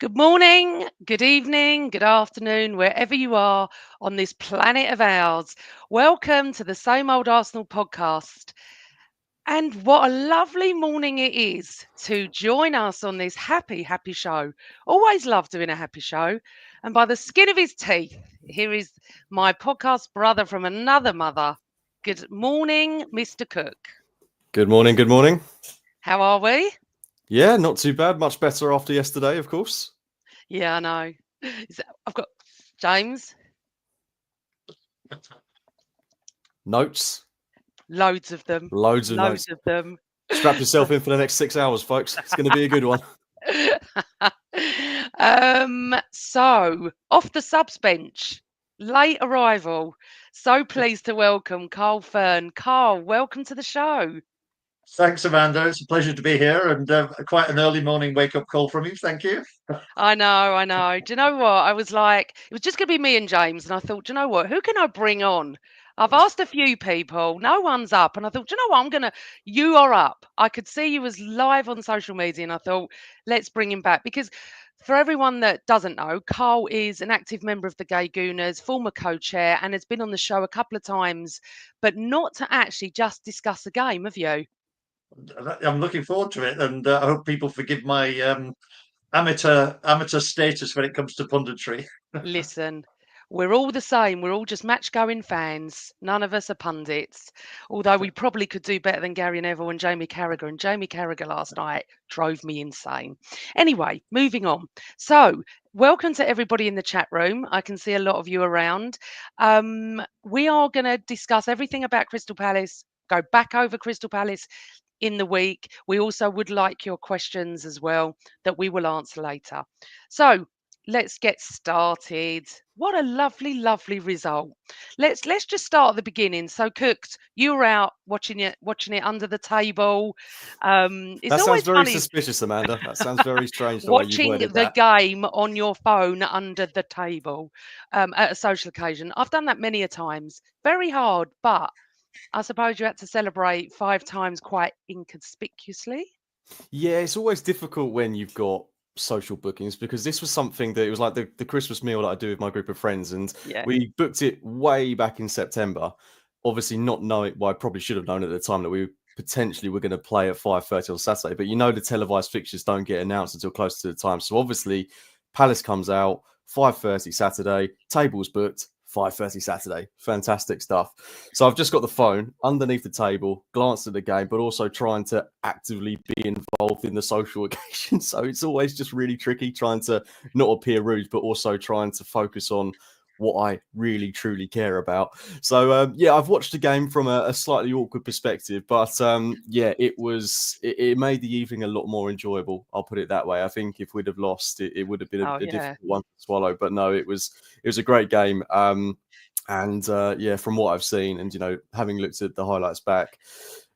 Good morning, good evening, good afternoon, wherever you are on this planet of ours. Welcome to the Same Old Arsenal podcast. And what a lovely morning it is to join us on this happy show. Always love doing a happy show. And by the skin of his teeth, here is my podcast brother from another mother. Good morning, Mr. Cook. Good morning, good morning. How are we? Yeah, not too bad. Much better after yesterday, of course. Yeah, I know. I've got James. Notes. Loads of them. Loads of Loads notes. of them. Strap yourself in for the next 6 hours, folks. It's going to be a good one. So off the subs bench, late arrival. So pleased to welcome Carl Fern. Carl, welcome to the show. Thanks, Amanda. It's a pleasure to be here, and quite an early morning wake-up call from you. Thank you. I know. Do you know what? I was like, it was just going to be me and James, and I thought, do you know what? Who can I bring on? I've asked a few people, no one's up, and I thought, do you know what? You are up. I could see you was live on social media, and I thought, let's bring him back because for everyone that doesn't know, Carl is an active member of the Gay Gooners, former co-chair, and has been on the show a couple of times, but not to actually just discuss a game, have you? I'm looking forward to it, and I hope people forgive my amateur status when it comes to punditry. Listen, we're all the same. We're all just match going fans. None of us are pundits. Although we probably could do better than Gary Neville and Jamie Carragher. And Jamie Carragher last night drove me insane. Anyway, moving on. So, welcome to everybody in the chat room. I can see a lot of you around. We are going to discuss everything about Crystal Palace, go back over Crystal Palace in the week. We also would like your questions as well that we will answer later. So, let's get started. What a lovely result. Let's just start at the beginning. So Cooked, you were out watching it under the table. It's That sounds always very funny suspicious, Amanda. That sounds very strange the way you've watching worded the that. game on your phone under the table at a social occasion. I've done that many a times. Very hard, but I suppose you had to celebrate 5 times quite inconspicuously. Yeah, it's always difficult when you've got social bookings because this was something that it was like the Christmas meal that I do with my group of friends, and Yeah. we booked it way back in September. Obviously, not knowing, well, I probably should have known at the time that we potentially were going to play at 5:30 on Saturday, but the televised fixtures don't get announced until close to the time. So obviously, Palace comes out 5:30 Saturday, tables booked. 5:30 Saturday. Fantastic stuff. So I've just got the phone underneath the table, glanced at the game, but also trying to actively be involved in the social occasion. So it's always just really tricky trying to not appear rude, but also trying to focus on what I really truly care about. So yeah, I've watched the game from a slightly awkward perspective, but yeah, it made the evening a lot more enjoyable. I'll put it that way. I think if we'd have lost, it would have been a difficult one to swallow. But no, it was a great game. And yeah, from what I've seen, and having looked at the highlights back,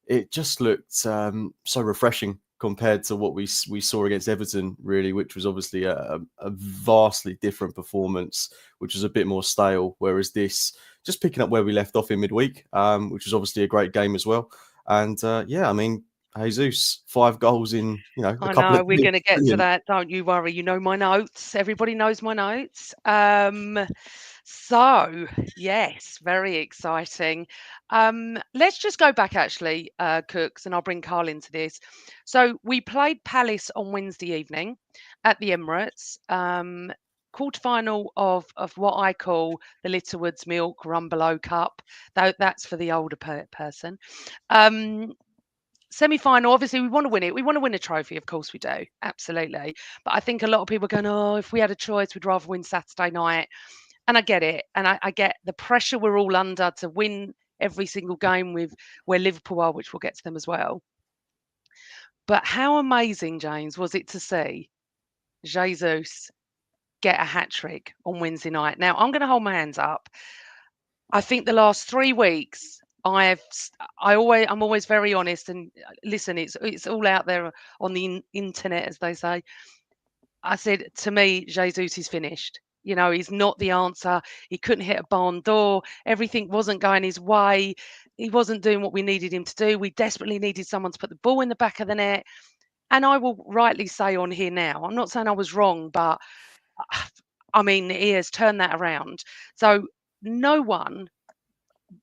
it just looked so refreshing compared to what we saw against Everton, really, which was obviously a vastly different performance, which was a bit more stale. Whereas this, just picking up where we left off in midweek, which was obviously a great game as well. And yeah, I mean, Jesus, 5 goals in a couple of. We're going to get to that. Don't you worry. You know my notes. Everybody knows my notes. So yes, very exciting. Let's just go back actually, Cooks, and I'll bring Carl into this. So we played Palace on Wednesday evening at the Emirates. Quarter-final of what I call the Littlewoods Milk Rumbelow Cup. Though that's for the older person. Semi-final, obviously we want to win it. We want to win a trophy, of course we do, absolutely. But I think a lot of people are going, oh, if we had a choice, we'd rather win Saturday night. And I get it, and I get the pressure we're all under to win every single game with where Liverpool are, which we'll get to them as well. But how amazing, James, was it to see Jesus get a hat-trick on Wednesday night? Now I'm going to hold my hands up. I think the last 3 weeks I'm always very honest, and listen, it's all out there on the internet, as they say. I said, to me, Jesus is finished. He's not the answer. He couldn't hit a barn door. Everything wasn't going his way. He wasn't doing what we needed him to do. We desperately needed someone to put the ball in the back of the net. And I will rightly say on here now, I'm not saying I was wrong, but I mean, he has turned that around. So no one,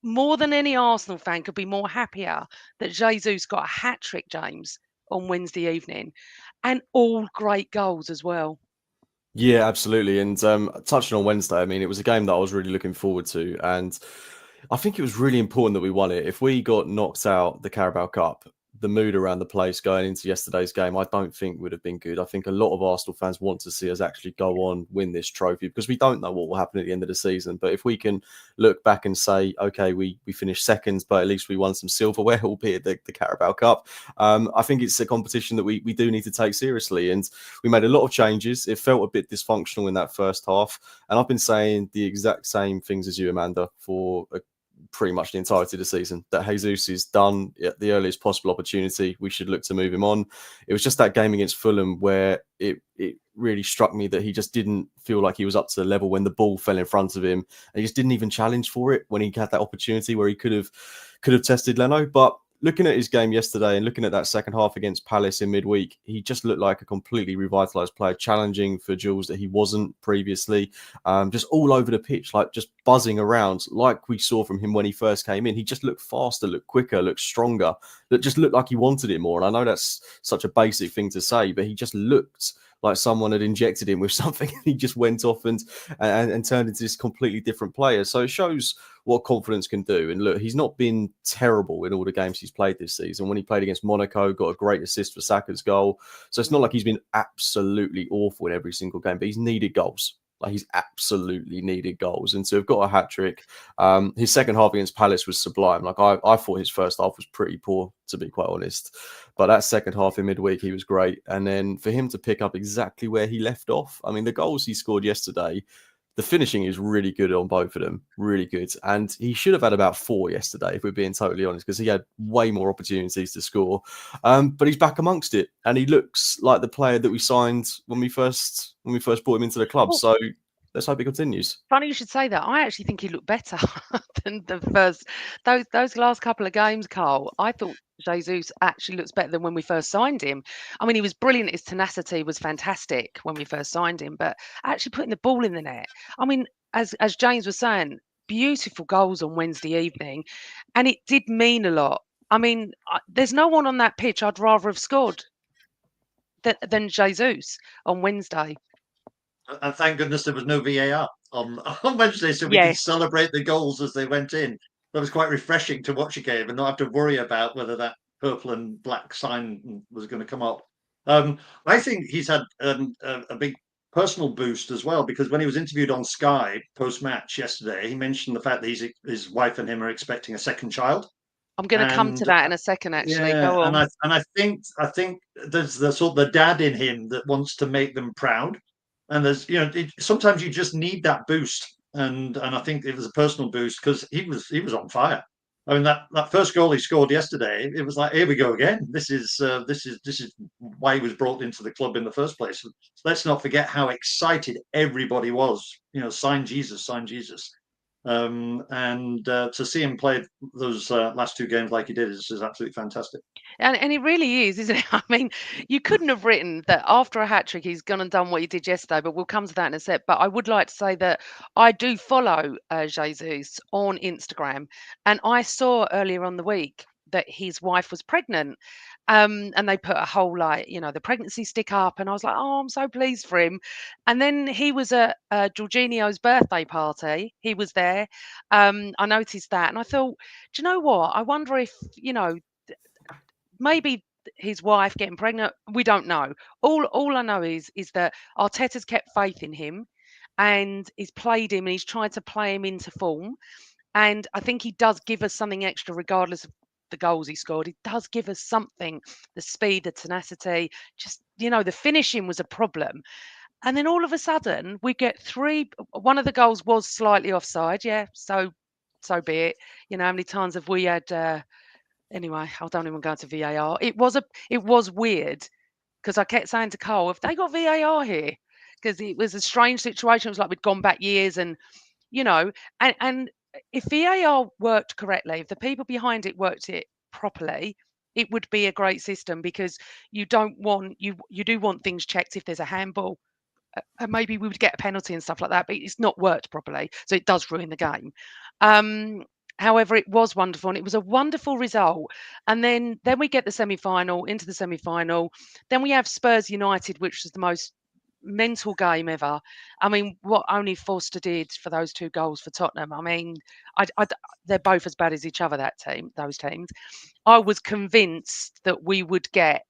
more than any Arsenal fan, could be more happier that Jesus got a hat trick, James, on Wednesday evening, and all great goals as well. Yeah, absolutely. And touching on Wednesday, I mean, it was a game that I was really looking forward to. And I think it was really important that we won it. If we got knocked out the Carabao Cup, the mood around the place going into yesterday's game, I don't think would have been good. I think a lot of Arsenal fans want to see us actually go on, win this trophy, because we don't know what will happen at the end of the season. But if we can look back and say, okay, we finished seconds, but at least we won some silverware, albeit the Carabao Cup, I think it's a competition that we do need to take seriously. And we made a lot of changes. It felt a bit dysfunctional in that first half. And I've been saying the exact same things as you, Amanda, for pretty much the entirety of the season, that Jesus is done at the earliest possible opportunity. We should look to move him on. It was just that game against Fulham where it really struck me that he just didn't feel like he was up to the level when the ball fell in front of him. And he just didn't even challenge for it when he had that opportunity where he could have tested Leno. But looking at his game yesterday and looking at that second half against Palace in midweek, he just looked like a completely revitalised player, challenging for duels that he wasn't previously, just all over the pitch, like just buzzing around, like we saw from him when he first came in. He just looked faster, looked quicker, looked stronger, that just looked like he wanted it more. And I know that's such a basic thing to say, but he just looked like someone had injected him with something. He just went off and turned into this completely different player. So it shows what confidence can do. And look, he's not been terrible in all the games he's played this season. When he played against Monaco, got a great assist for Saka's goal. So it's not like he's been absolutely awful in every single game, but he's needed goals. Like, he's absolutely needed goals. And to have got a hat-trick, his second half against Palace was sublime. Like, I thought his first half was pretty poor, to be quite honest. But that second half in midweek, he was great. And then for him to pick up exactly where he left off, I mean, the goals he scored yesterday, the finishing is really good on both of them, really good. And he should have had about 4 yesterday, if we're being totally honest, because he had way more opportunities to score. But he's back amongst it, and he looks like the player that we signed when we first brought him into the club. Well, so let's hope it continues. funny you should say that. I actually think he looked better than the first those last couple of games, Carl. I thought Jesus actually looks better than when we first signed him. I mean, he was brilliant. His tenacity was fantastic when we first signed him, but actually putting the ball in the net. I mean, as James was saying, beautiful goals on Wednesday evening, and it did mean a lot. I mean, there's no one on that pitch I'd rather have scored than Jesus on Wednesday. And thank goodness there was no VAR on Wednesday, so we could Yes. celebrate the goals as they went in. That was quite refreshing to watch a game and not have to worry about whether that purple and black sign was going to come up. I think he's had a big personal boost as well, because when he was interviewed on Sky post-match yesterday, he mentioned the fact that his wife and him are expecting a second child. I'm going to come to that in a second, actually. Yeah, Go on. and I think there's the sort of the dad in him that wants to make them proud, and there's sometimes you just need that boost, and I think it was a personal boost because he was on fire. I mean, that first goal he scored yesterday, it was like, here we go again. This is why he was brought into the club in the first place. Let's not forget how excited everybody was. Sign Jesus, sign Jesus. And to see him play those last 2 games like he did is absolutely fantastic. And it really is, isn't it? I mean, you couldn't have written that after a hat-trick, he's gone and done what he did yesterday, but we'll come to that in a sec. But I would like to say that I do follow Jesus on Instagram, and I saw earlier on the week that his wife was pregnant. And they put a whole, the pregnancy stick up, and I was like, oh, I'm so pleased for him. And then he was at Jorginho's birthday party. He was there. I noticed that, and I thought, do you know what? I wonder if, maybe his wife getting pregnant, we don't know. All I know is that Arteta's kept faith in him, and he's played him, and he's tried to play him into form. And I think he does give us something extra, regardless of the goals he scored. He does give us something: the speed, the tenacity. Just the finishing was a problem. And then all of a sudden we get 3. One of the goals was slightly offside. Yeah, so be it. How many times have we had? Anyway, I don't even go to VAR. It was weird, because I kept saying to Cole, "Have they got VAR here?" Because it was a strange situation. It was like we'd gone back years, and and if VAR worked correctly, if the people behind it worked it properly, it would be a great system, because you don't want you do want things checked if there's a handball. And maybe we would get a penalty and stuff like that, but it's not worked properly, so it does ruin the game. However, it was wonderful, and it was a wonderful result. And then we get the semi-final, into the semi-final. Then we have Spurs United, which was the most mental game ever. I mean, what only Foster did for those 2 goals for Tottenham. I mean, they're both as bad as each other, those teams. I was convinced that we would get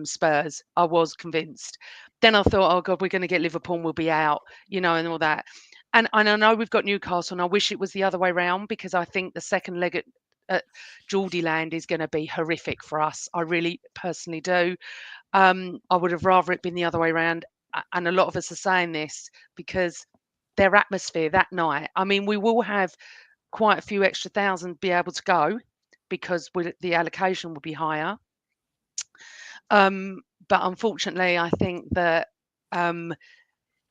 Spurs. I was convinced. Then I thought, oh God, we're going to get Liverpool and we'll be out, and all that. And I know we've got Newcastle, and I wish it was the other way round, because I think the second leg at Geordieland is going to be horrific for us. I really personally do. I would have rather it been the other way around. And a lot of us are saying this because their atmosphere that night. I mean, we will have quite a few extra thousand be able to go, because the allocation will be higher. But unfortunately, I think that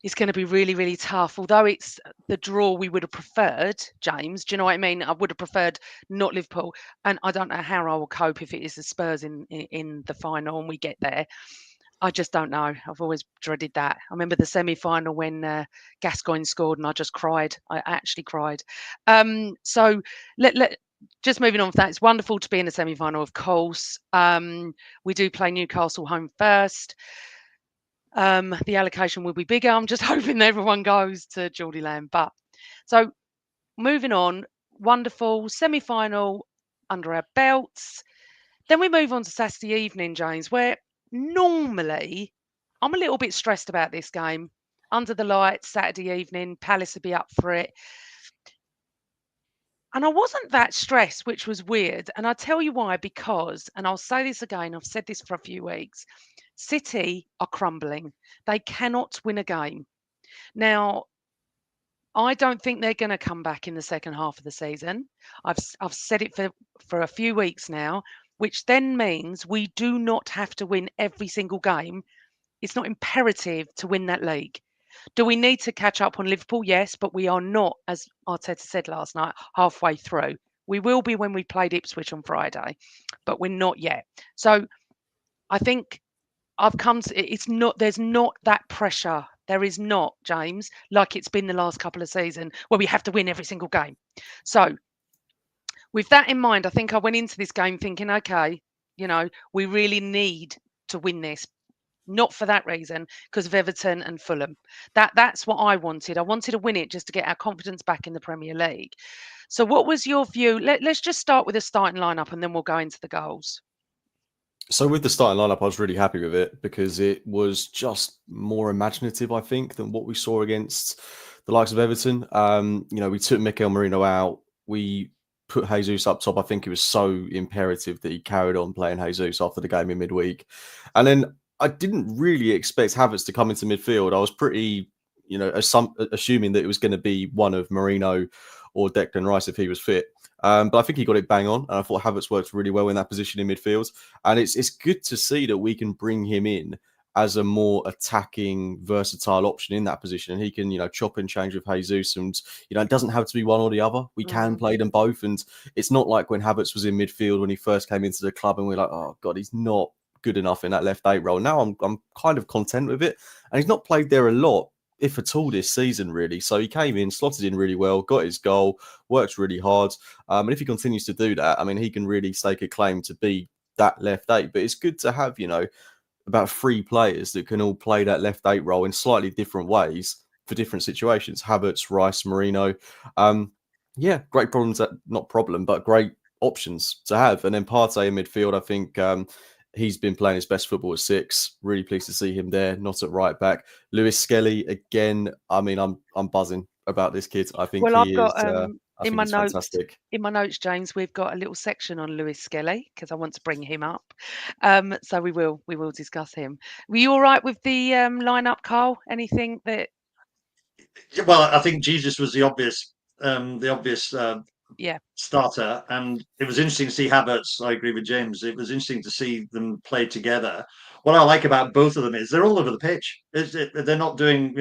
it's going to be really, really tough. Although it's the draw we would have preferred, James. Do you know what I mean? I would have preferred not Liverpool, and I don't know how I will cope if it is the Spurs in the final and we get there. I just don't know. I've always dreaded that. I remember the semi-final when Gascoigne scored, and I just cried. I actually cried. So just moving on from that, it's wonderful to be in the semi-final, of course. We do play Newcastle home first. The allocation will be bigger. I'm just hoping everyone goes to Geordieland. But so moving on, wonderful semi-final under our belts. Then we move on to Saturday evening, James, where normally I'm a little bit stressed about this game. Under the lights, Saturday evening, Palace would be up for it. And I wasn't that stressed, which was weird. And I'll tell you why, because, and I'll say this again, I've said this for a few weeks, City are crumbling. They cannot win a game. Now, I don't think they're going to come back in the second half of the season. I've said it for a few weeks now, which then means we do not have to win every single game. It's not imperative to win that league. Do we need to catch up on Liverpool? Yes, but we are not, as Arteta said last night, halfway through. We will be when we played Ipswich on Friday, but we're not yet. So I think there's not that pressure. There is not, James, like it's been the last couple of seasons where we have to win every single game. So with that in mind, I think I went into this game thinking, okay, we really need to win this. Not for that reason, because of Everton and Fulham. That's what I wanted. I wanted to win it just to get our confidence back in the Premier League. So what was your view? Let's just start with the starting lineup, and then we'll go into the goals. So with the starting lineup, I was really happy with it, because it was just more imaginative, I think, than what we saw against the likes of Everton. We took Mikel Merino out. We put Jesus up top. I think it was so imperative that he carried on playing Jesus after the game in midweek. And then I didn't really expect Havertz to come into midfield. I was pretty, assuming that it was going to be one of Merino or Declan Rice if he was fit. But I think he got it bang on. And I thought Havertz worked really well in that position in midfield. And it's good to see that we can bring him in as a more attacking, versatile option in that position. And he can, chop and change with Jesus. And, it doesn't have to be one or the other. We can play them both. And it's not like when Havertz was in midfield when he first came into the club and we're like, oh, God, he's not good enough in that left 8 role. Now I'm kind of content with it. And he's not played there a lot, if at all, this season, really. So he came in, slotted in really well, got his goal, worked really hard. And if he continues to do that, I mean, he can really stake a claim to be that left 8. But it's good to have, about 3 players that can all play that left 8 role in slightly different ways for different situations. Havertz, Rice, Merino. Great problems, not problem, but great options to have. And then Partey in midfield, I think he's been playing his best football at 6. Really pleased to see him there, not at right back. Lewis Skelly, again, I mean, I'm buzzing about this kid. I think I've got in my notes, fantastic. In my notes, James, we've got a little section on Lewis Skelly because I want to bring him up. So we will discuss him. Were you all right with the lineup, Carl? Anything that? Well, I think Jesus was the obvious Yeah, starter, and it was interesting to see Havertz. I agree with James. It was interesting to see them play together. What I like about both of them is they're all over the pitch. They're not doing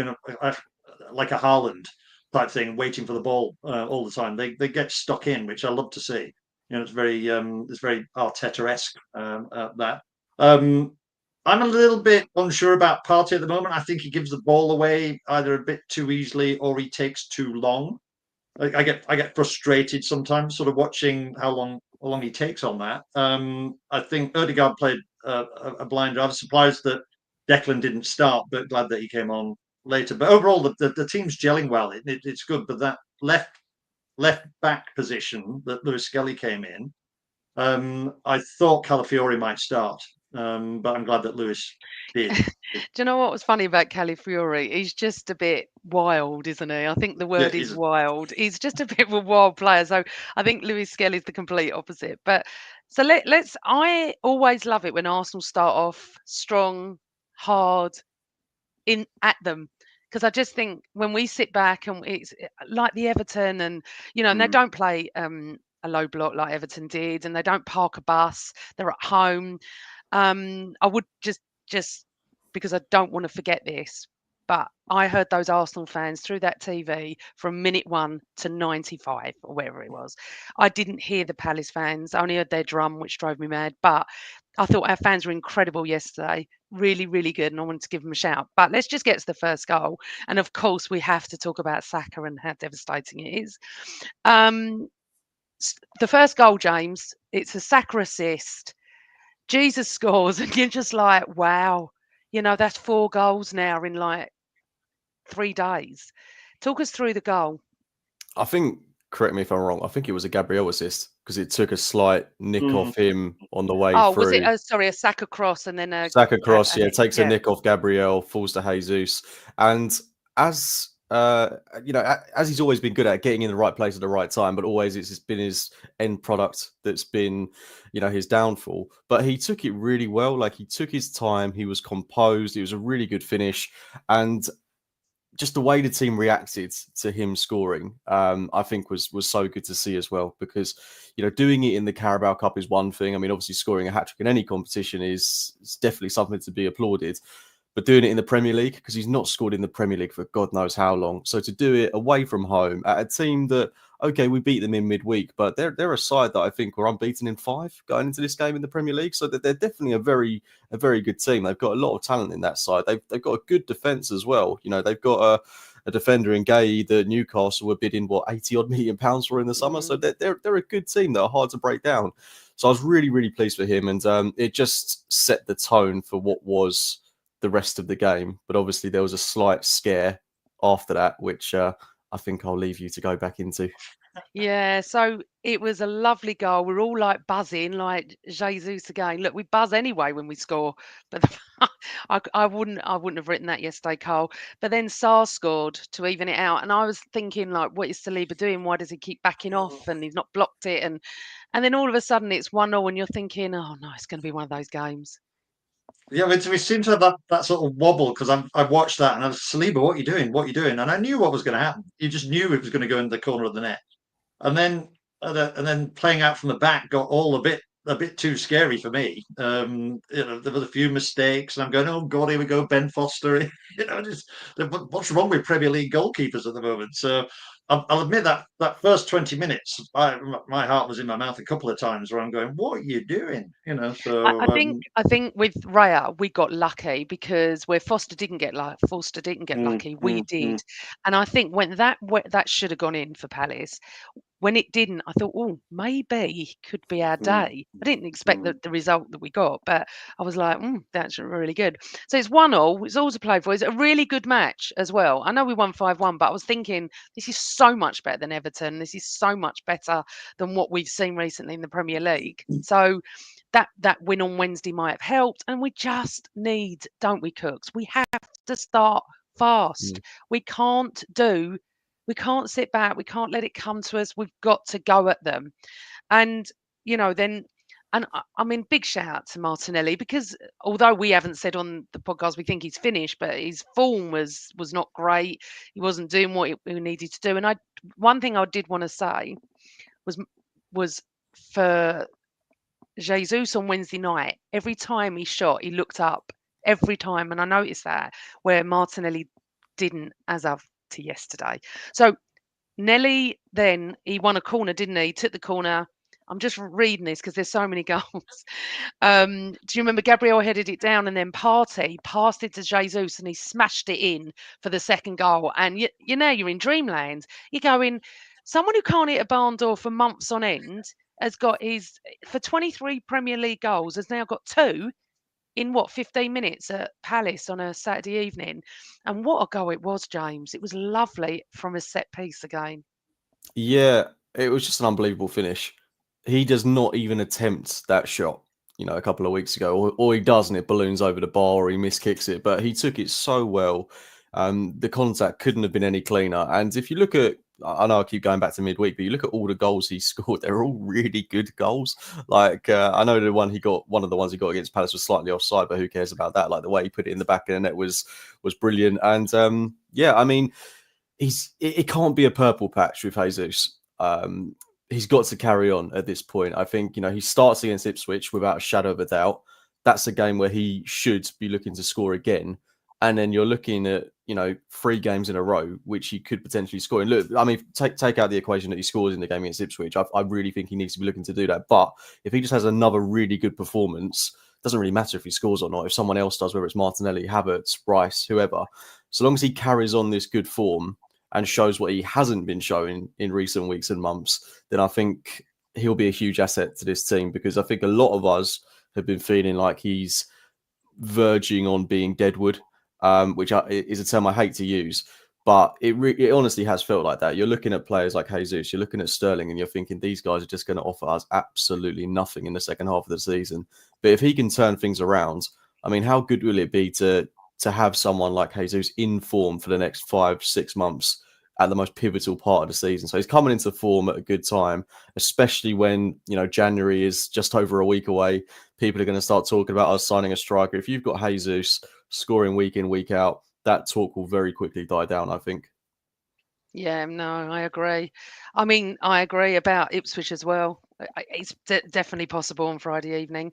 like a Haaland type thing, waiting for the ball all the time. They get stuck in, which I love to see. it's very Arteta-esque that. I'm a little bit unsure about Partey at the moment. I think he gives the ball away either a bit too easily or he takes too long. I get frustrated sometimes, sort of watching how long he takes on that. I think Odegaard played a blinder. I was surprised that Declan didn't start, but glad that he came on later. But overall, the team's gelling well. It's good. But that left back position that Lewis Skelly came in, I thought Calafiori might start, but I'm glad that Lewis did. Do you know what was funny about Calafiori? He's just a bit wild, isn't he? I think the Yeah, word is wild. He's just a bit of a wild player. So I think Lewis Skelly's the complete opposite. But so let's. I always love it when Arsenal start off strong, hard, in at them. Because I just think when we sit back and it's like the Everton and and they don't play a low block like Everton did, and they don't park a bus. They're at home. I would just because I don't want to forget this, but I heard those Arsenal fans through that TV from minute 1 to 95 or whatever it was. I didn't hear the Palace fans. I only heard their drum, which drove me mad. But I thought our fans were incredible yesterday. Really, really good. And I wanted to give them a shout. But let's just get to the first goal. And of course, we have to talk about Saka and how devastating it is. The first goal, James, it's a Saka assist. Jesus scores, and you're just like, wow, that's 4 goals now in like 3 days. Talk us through the goal. I think, correct me if I'm wrong, I think it was a Gabriel assist because it took a slight nick off him on the way Oh, through. was it? A Saka cross and then a Saka cross, takes a nick off Gabriel, falls to Jesus, and as as he's always been good at getting in the right place at the right time, but always it's been his end product that's been, his downfall. But he took it really well. Like, he took his time, he was composed, it was a really good finish, and just the way the team reacted to him scoring, I think was so good to see as well. Because doing it in the Carabao Cup is one thing. I mean, obviously scoring a hat trick in any competition is definitely something to be applauded. But doing it in the Premier League, because he's not scored in the Premier League for God knows how long. So to do it away from home at a team that, okay, we beat them in midweek, but they're a side that I think were unbeaten in 5 going into this game in the Premier League. So that they're definitely a very good team. They've got a lot of talent in that side. They've got a good defence as well. They've got a defender in Gay that Newcastle were bidding £80 million for in the summer. So they're a good team that are hard to break down. So I was really, really pleased for him, and it just set the tone for what was the rest of the game. But obviously there was a slight scare after that, which I think I'll leave you to go back into. Yeah, so it was a lovely goal. We're all like buzzing, like Jesus again. Look, we buzz anyway when we score, but I wouldn't have written that yesterday, Carl. But then Sarr scored to even it out, and I was thinking, like, what is Saliba doing? Why does he keep backing off? And he's not blocked it, and then all of a sudden it's 1-0, and you're thinking, oh no, it's going to be one of those games. Yeah, we seem to have that sort of wobble because I've watched that and I was, Saliba, what are you doing? What are you doing? And I knew what was going to happen. You just knew it was going to go in the corner of the net. And then playing out from the back got all a bit too scary for me. There was a few mistakes, and I'm going, oh God, here we go, Ben Foster. What's wrong with Premier League goalkeepers at the moment? So I'll admit that first 20 minutes, my heart was in my mouth a couple of times where I'm going, what are you doing? So I think with Raya we got lucky because where Foster didn't get lucky, we did, and I think when that should have gone in for Palace. When it didn't, I thought, oh, maybe could be our day. I didn't expect the result that we got, but I was like, that's really good. So it's 1-1. It's all to play for. It's a really good match as well. I know we won 5-1, but I was thinking this is so much better than Everton. This is so much better than what we've seen recently in the Premier League. So that win on Wednesday might have helped. And we just need, don't we, Cooks? We have to start fast. We can't sit back. We can't let it come to us. We've got to go at them. And, I mean, big shout out to Martinelli because although we haven't said on the podcast we think he's finished, but his form was not great. He wasn't doing what he needed to do. And one thing I did want to say was for Jesus on Wednesday night, every time he shot, he looked up every time. And I noticed that where Martinelli didn't as of to yesterday. So Nelly, then he won a corner, didn't he? Took the corner. I'm just reading this because there's so many goals. Do you remember Gabriel headed it down and then Partey passed it to Jesus and he smashed it in for the second goal? And you know, you're in dreamland. You're going, someone who can't hit a barn door for months on end has got for 23 Premier League goals, has now got 2 in 15 minutes at Palace on a Saturday evening. And what a goal it was, James. It was lovely from a set piece again. Yeah, it was just an unbelievable finish. He does not even attempt that shot, a couple of weeks ago, or he does and it balloons over the bar or he miskicks it, but he took it so well. The contact couldn't have been any cleaner. And if you look at, I know I keep going back to midweek, but you look at all the goals he scored, they're all really good goals. Like, I know one of the ones he got against Palace was slightly offside, but who cares about that? Like, the way he put it in the back of the net was brilliant. And yeah, I mean, it can't be a purple patch with Jesus. He's got to carry on at this point. I think, he starts against Ipswich without a shadow of a doubt. That's a game where he should be looking to score again. And then you're looking at, 3 games in a row, which he could potentially score. And look, I mean, take out the equation that he scores in the game against Ipswich. I really think he needs to be looking to do that. But if he just has another really good performance, it doesn't really matter if he scores or not. If someone else does, whether it's Martinelli, Havertz, Rice, whoever, so long as he carries on this good form and shows what he hasn't been showing in recent weeks and months, then I think he'll be a huge asset to this team, because I think a lot of us have been feeling like he's verging on being deadwood, which is a term I hate to use, but it honestly has felt like that. You're looking at players like Jesus, you're looking at Sterling, and you're thinking these guys are just going to offer us absolutely nothing in the second half of the season. But if he can turn things around, I mean, how good will it be to have someone like Jesus in form for the next 5-6 months at the most pivotal part of the season? So he's coming into form at a good time, especially when, January is just over a week away. People are going to start talking about us signing a striker. If you've got Jesus scoring week in, week out, that talk will very quickly die down, I think. Yeah, no, I agree. I mean, I agree about Ipswich as well. It's definitely possible on Friday evening.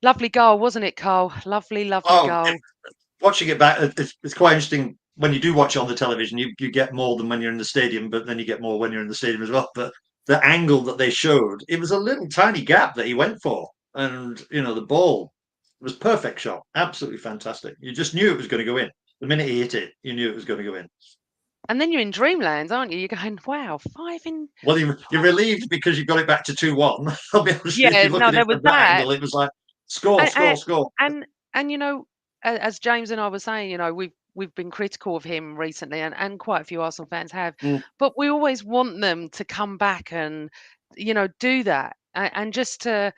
Lovely goal, wasn't it, Carl? Lovely goal. Watching it back, it's quite interesting. When you do watch it on the television, you get more than when you're in the stadium, but then you get more when you're in the stadium as well. But the angle that they showed, it was a little tiny gap that he went for. And, the ball was perfect shot. Absolutely fantastic. You just knew it was going to go in. The minute he hit it, you knew it was going to go in. And then you're in dreamland, aren't you? You're going, wow, 5 in... Well, you're relieved because you got it back to 2-1. I'll be honest, yeah, if you look at there it was from that that. angle, it was like, score. And as James and I were saying, we've been critical of him recently, and quite a few Arsenal fans have, but we always want them to come back and, do that and just to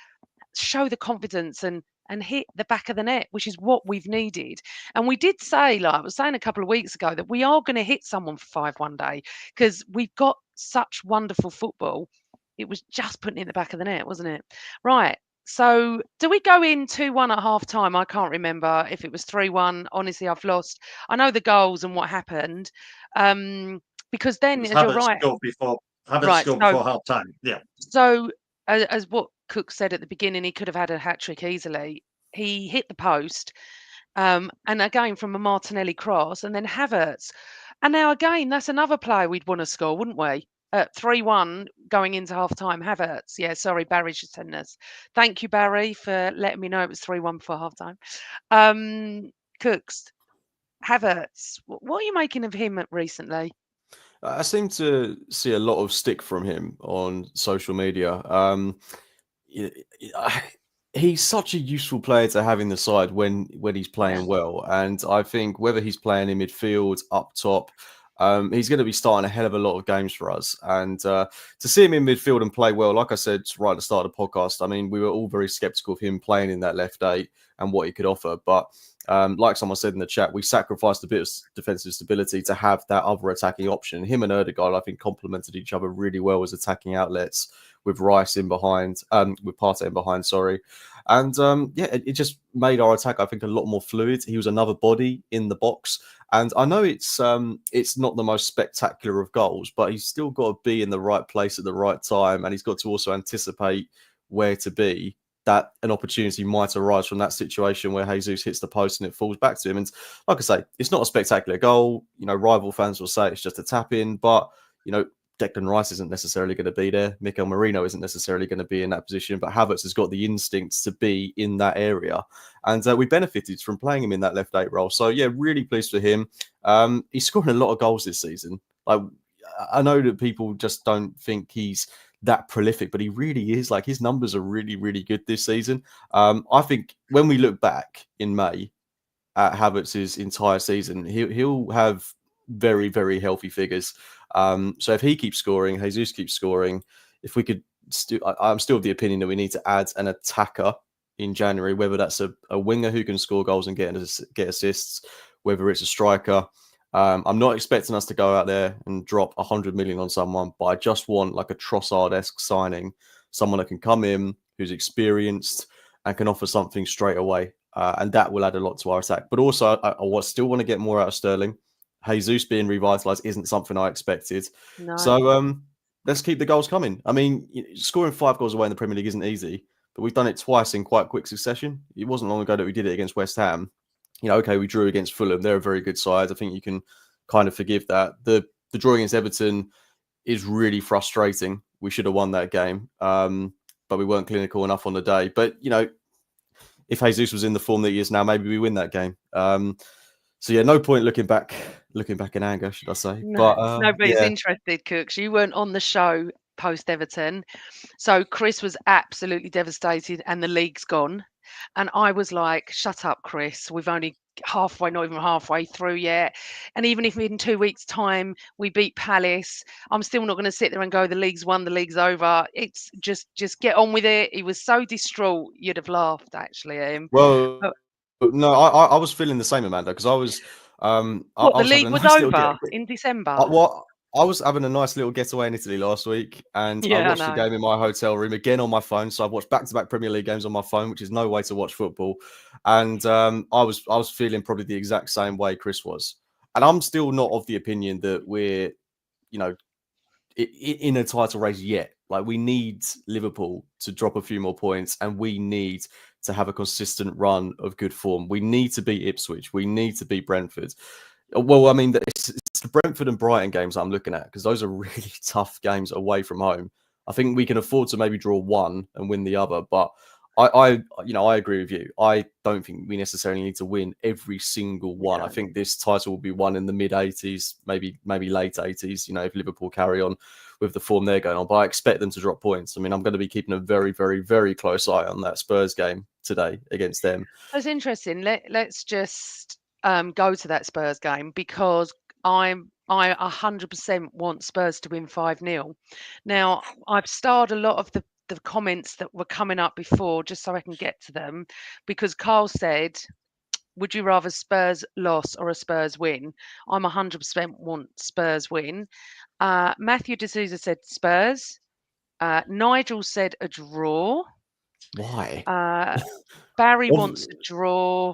show the confidence and hit the back of the net, which is what we've needed. And we did say, like I was saying a couple of weeks ago, that we are going to hit someone for 5 one day, because we've got such wonderful football. It was just putting it in the back of the net, wasn't it? Right. So do we go in 2-1 at half time? I can't remember if it was 3-1. Honestly, I've lost. I know the goals and what happened. Because then, as you're right. Havertz scored before half time. Yeah. So as what Cook said at the beginning, he could have had a hat-trick easily. He hit the post, and again from a Martinelli cross, and then Havertz. And now again, that's another player we'd want to score, wouldn't we? At 3-1 going into half-time, Havertz. Yeah, sorry, Barry just sent us. Thank you, Barry, for letting me know it was 3-1 before half-time. Cooks, Havertz, what are you making of him recently? I seem to see a lot of stick from him on social media. He's such a useful player to have in the side when he's playing well. And I think whether he's playing in midfield, up top, he's going to be starting a hell of a lot of games for us. And to see him in midfield and play well, like I said right at the start of the podcast, I mean, we were all very skeptical of him playing in that left 8 and what he could offer. But like someone said in the chat, we sacrificed a bit of defensive stability to have that other attacking option. Him and Erdegaard, I think, complemented each other really well as attacking outlets, with Rice in behind, with Partey in behind, sorry. And it just made our attack, I think, a lot more fluid. He was another body in the box. And I know it's not the most spectacular of goals, but he's still got to be in the right place at the right time. And he's got to also anticipate where to be, that an opportunity might arise from that situation where Jesus hits the post and it falls back to him. And like I say, it's not a spectacular goal. Rival fans will say it's just a tap in, but, Declan Rice isn't necessarily going to be there. Mikel Merino isn't necessarily going to be in that position, but Havertz has got the instincts to be in that area. And we benefited from playing him in that left 8 role. So, yeah, really pleased for him. He's scoring a lot of goals this season. Like, I know that people just don't think he's that prolific, but he really is. Like, his numbers are really, really good this season. I think when we look back in May at Havertz's entire season, he'll have very, very healthy figures. So if he keeps scoring, Jesus keeps scoring, if we could I'm still of the opinion that we need to add an attacker in January, whether that's a winger who can score goals and get assists, whether it's a striker. I'm not expecting us to go out there and drop 100 million on someone, but I just want like a Trossard-esque signing, someone that can come in, who's experienced and can offer something straight away. And that will add a lot to our attack. But also, I still want to get more out of Sterling. Jesus being revitalised isn't something I expected. No. So let's keep the goals coming. I mean, scoring 5 goals away in the Premier League isn't easy, but we've done it twice in quite quick succession. It wasn't long ago that we did it against West Ham. Okay, we drew against Fulham. They're a very good side. I think you can kind of forgive that. The draw against Everton is really frustrating. We should have won that game, but we weren't clinical enough on the day. But, if Jesus was in the form that he is now, maybe we win that game. So, yeah, no point looking back in anger, should I say. No, But nobody's yeah. interested, Cooks. You weren't on the show post Everton. So Chris was absolutely devastated and the league's gone. And I was like, shut up, Chris. We've only not even halfway through yet. And even if in 2 weeks' time we beat Palace, I'm still not going to sit there and go, the league's won, the league's over. It's just get on with it. He was so distraught. You'd have laughed actually at him. Well, no, I was feeling the same, Amanda, because I was. The was league having a was nice over in December. I was having a nice little getaway in Italy last week, and Yeah, I I watched the know. game in my hotel room again on my phone. So I've watched back-to-back Premier League games on my phone, which is no way to watch football. And I was feeling probably the exact same way Chris was. And I'm still not of the opinion that we're, in a title race yet. Like, we need Liverpool to drop a few more points, and we need to have a consistent run of good form. We need to beat Ipswich. We need to beat Brentford. Well, I mean, it's the Brentford and Brighton games I'm looking at, because those are really tough games away from home. I think we can afford to maybe draw one and win the other, but I agree with you. I don't think we necessarily need to win every single one. I think this title will be won in the mid-80s, maybe late 80s, if Liverpool carry on with the form they're going on. But I expect them to drop points. I mean, I'm going to be keeping a very, very, very close eye on that Spurs game today against them. That's interesting. Let's just go to that Spurs game, because I 100% want Spurs to win 5-0. Now, I've starred a lot of the comments that were coming up before just so I can get to them, because Carl said, would you rather Spurs loss or a Spurs win? I'm 100% want Spurs win. Matthew D'Souza said Spurs. Nigel said a draw. Why? Barry wants a draw.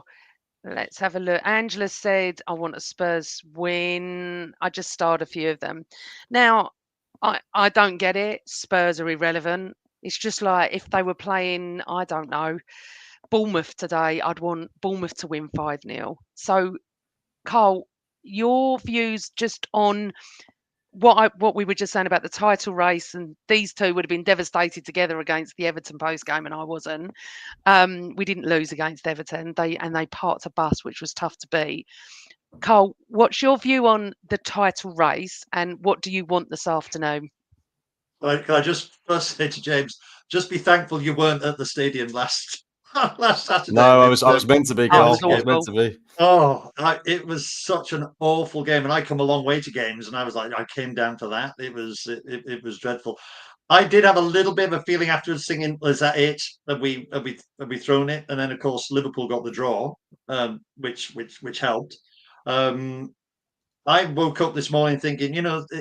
Let's have a look. Angela said, I want a Spurs win. I just starred a few of them. Now, I don't get it. Spurs are irrelevant. It's just like if they were playing, I don't know, Bournemouth today, I'd want Bournemouth to win 5-0. So, Carl, your views just on what we were just saying about the title race, and these two would have been devastated together against the Everton post game, and I wasn't. We didn't lose against Everton. They parked a bus, which was tough to beat. Carl, what's your view on the title race, and what do you want this afternoon? Can I just first say to James, just be thankful you weren't at the stadium last Saturday. No, I was meant to be, Carl. I was meant to be. It was such an awful game, and I come a long way to games, and I was like, I came down for that. It was dreadful. I did have a little bit of a feeling after singing, "Is that it? Have we thrown it?" And then, of course, Liverpool got the draw, which helped. I woke up this morning thinking,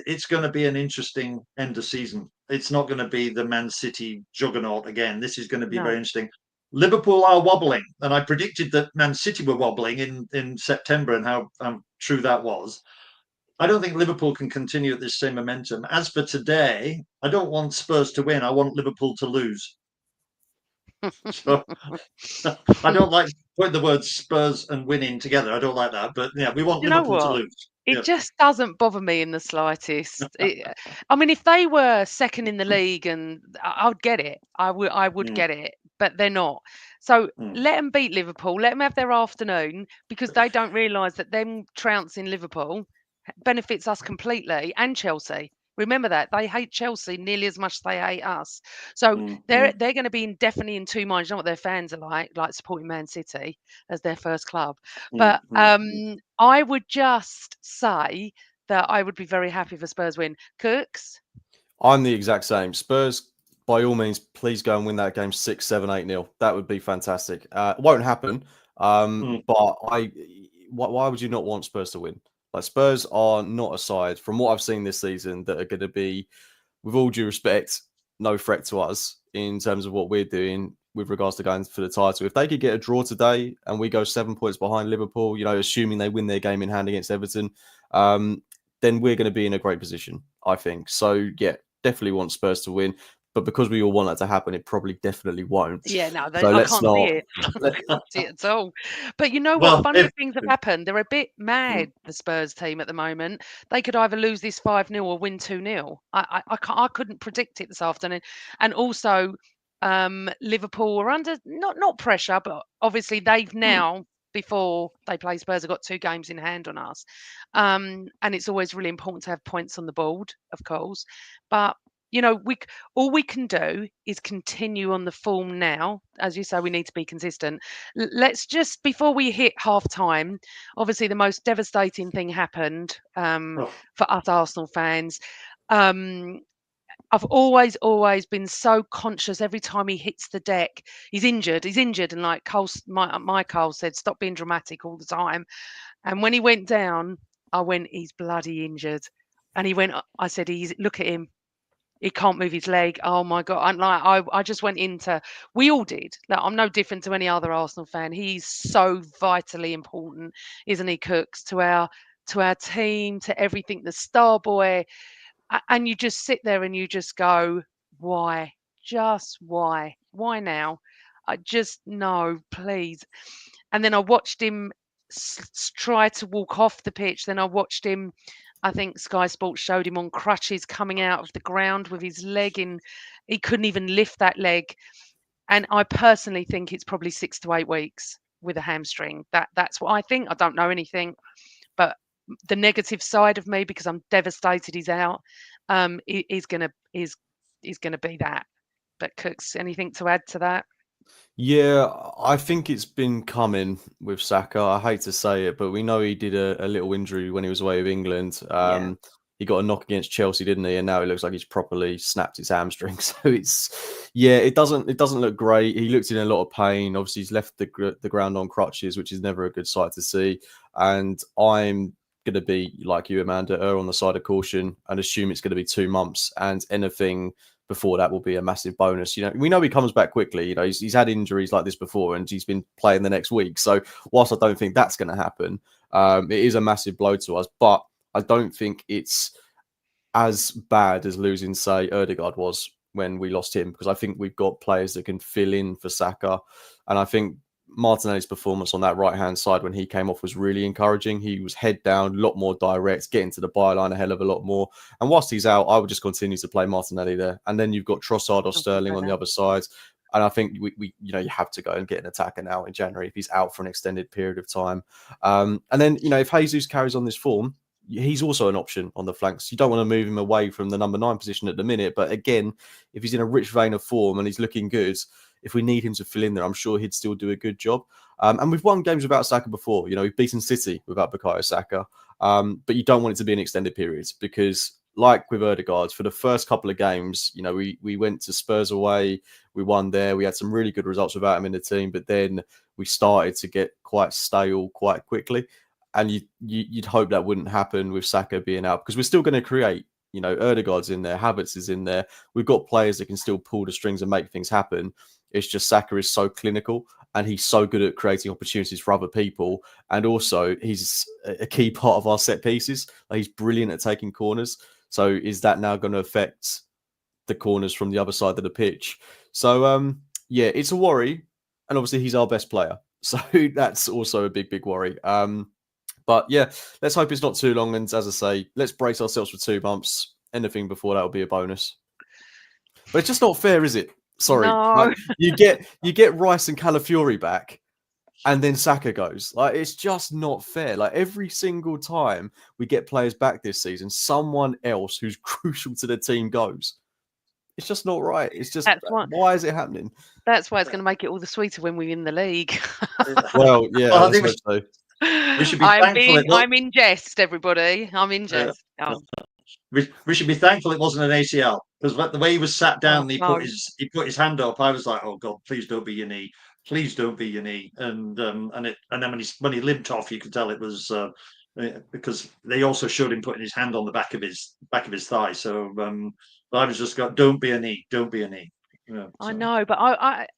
it's going to be an interesting end of season. It's not going to be the Man City juggernaut again. This is going to be very interesting. Liverpool are wobbling, and I predicted that Man City were wobbling in September, and how true that was. I don't think Liverpool can continue at this same momentum. As for today, I don't want Spurs to win. I want Liverpool to lose. So I don't like putting the words Spurs and winning together. I don't like that. But yeah, we want Liverpool to lose. It just doesn't bother me in the slightest. I mean, if they were second in the league, and I would get it, I would get it, but they're not. So let them beat Liverpool. Let them have their afternoon, because they don't realise that them trouncing Liverpool benefits us completely, and Chelsea. Remember that they hate Chelsea nearly as much as they hate us. So they're going to be definitely in two minds. You know what their fans are like supporting Man City as their first club. But I would just say that I would be very happy for Spurs win. Cooks? I'm the exact same. Spurs, by all means, please go and win that game 6-7-8-0. That would be fantastic. It won't happen. But why would you not want Spurs to win? Like, Spurs are not a side, from what I've seen this season, that are going to be, with all due respect, no threat to us in terms of what we're doing with regards to going for the title. If they could get a draw today and we go 7 points behind Liverpool, assuming they win their game in hand against Everton, then we're going to be in a great position, I think. So, yeah, definitely want Spurs to win. But because we all want that to happen, it probably definitely won't. Yeah, no, So I can't see it. I can't see it at all. But you know what? Funny things have happened. They're a bit mad, the Spurs team at the moment. They could either lose this 5-0 or win 2-0. I couldn't predict it this afternoon. And also, Liverpool are under not pressure, but obviously they've now, before they play Spurs, have got 2 games in hand on us. And it's always really important to have points on the board, of course. But all we can do is continue on the form now. As you say, we need to be consistent. Let's just, before we hit half time, obviously the most devastating thing happened for us Arsenal fans. I've always been so conscious every time he hits the deck. He's injured, and like my Carl said, stop being dramatic all the time. And when he went down, I went, he's bloody injured. And he went, I said, look at him. He can't move his leg. Oh my God. And I just went into, we all did. Like, I'm no different to any other Arsenal fan. He's so vitally important, isn't he, Cooks, to our team, to everything, the star boy. And you just sit there and you just go, why? Just why? Why now? I just, no, please. And then I watched him try to walk off the pitch. Then I watched him, I think Sky Sports showed him on crutches coming out of the ground with his leg in. He couldn't even lift that leg. And I personally think it's probably 6 to 8 weeks with a hamstring. That's what I think. I don't know anything. But the negative side of me, because I'm devastated he's out, is gonna be that. But Cooks, anything to add to that? Yeah, I think it's been coming with Saka. I hate to say it, but we know he did a little injury when he was away with England. He got a knock against Chelsea, didn't he? And now it looks like he's properly snapped his hamstring. So it doesn't look great. He looked in a lot of pain. Obviously, he's left the ground on crutches, which is never a good sight to see. And I'm going to be like you, Amanda, err on the side of caution and assume it's going to be 2 months, and anything before that will be a massive bonus. We know he comes back quickly. He's had injuries like this before, and he's been playing the next week. So whilst I don't think that's going to happen, it is a massive blow to us. But I don't think it's as bad as losing, say, Ødegaard was when we lost him, because I think we've got players that can fill in for Saka. And I think Martinelli's performance on that right-hand side when he came off was really encouraging. He was head down, a lot more direct, getting to the byline a hell of a lot more. And whilst he's out, I would just continue to play Martinelli there. And then you've got Trossard or Sterling on the other side. And I think we you have to go and get an attacker now in January if he's out for an extended period of time. And then, if Jesus carries on this form, he's also an option on the flanks. You don't want to move him away from the number 9 position at the minute. But again, if he's in a rich vein of form and he's looking good, if we need him to fill in there, I'm sure he'd still do a good job. And we've won games without Saka before. We've beaten City without Bukayo Saka. But you don't want it to be an extended period, because like with Ødegaard, for the first couple of games, we went to Spurs away, we won there. We had some really good results without him in the team, but then we started to get quite stale quite quickly. And you'd hope that wouldn't happen with Saka being out, because we're still going to create. Ødegaard's in there, Havertz is in there. We've got players that can still pull the strings and make things happen. It's just Saka is so clinical and he's so good at creating opportunities for other people. And also, he's a key part of our set pieces. He's brilliant at taking corners. So is that now going to affect the corners from the other side of the pitch? So, it's a worry. And obviously, he's our best player. So that's also a big, big worry. But yeah, let's hope it's not too long. And as I say, let's brace ourselves for 2 months. Anything before that will be a bonus. But it's just not fair, is it? Sorry, No. like you get Rice and Calafiori back, and then Saka goes. Like, it's just not fair. Like, every single time we get players back this season, someone else who's crucial to the team goes. It's just not right. It's just, why is it happening? That's why it's going to make it all the sweeter when we win the league. Well, yeah, Well, I let's think hope so. we should be thankful. I'm in jest, everybody. I'm in jest. We should be thankful it wasn't an ACL, because the way he was sat down, and he no. put his hand up. I was like, oh God, please don't be your knee, please don't be your knee. And then when he limped off, you could tell it was because they also showed him putting his hand on the back of his thigh. So I was just got, don't be a knee, don't be a knee. Yeah, I know, but I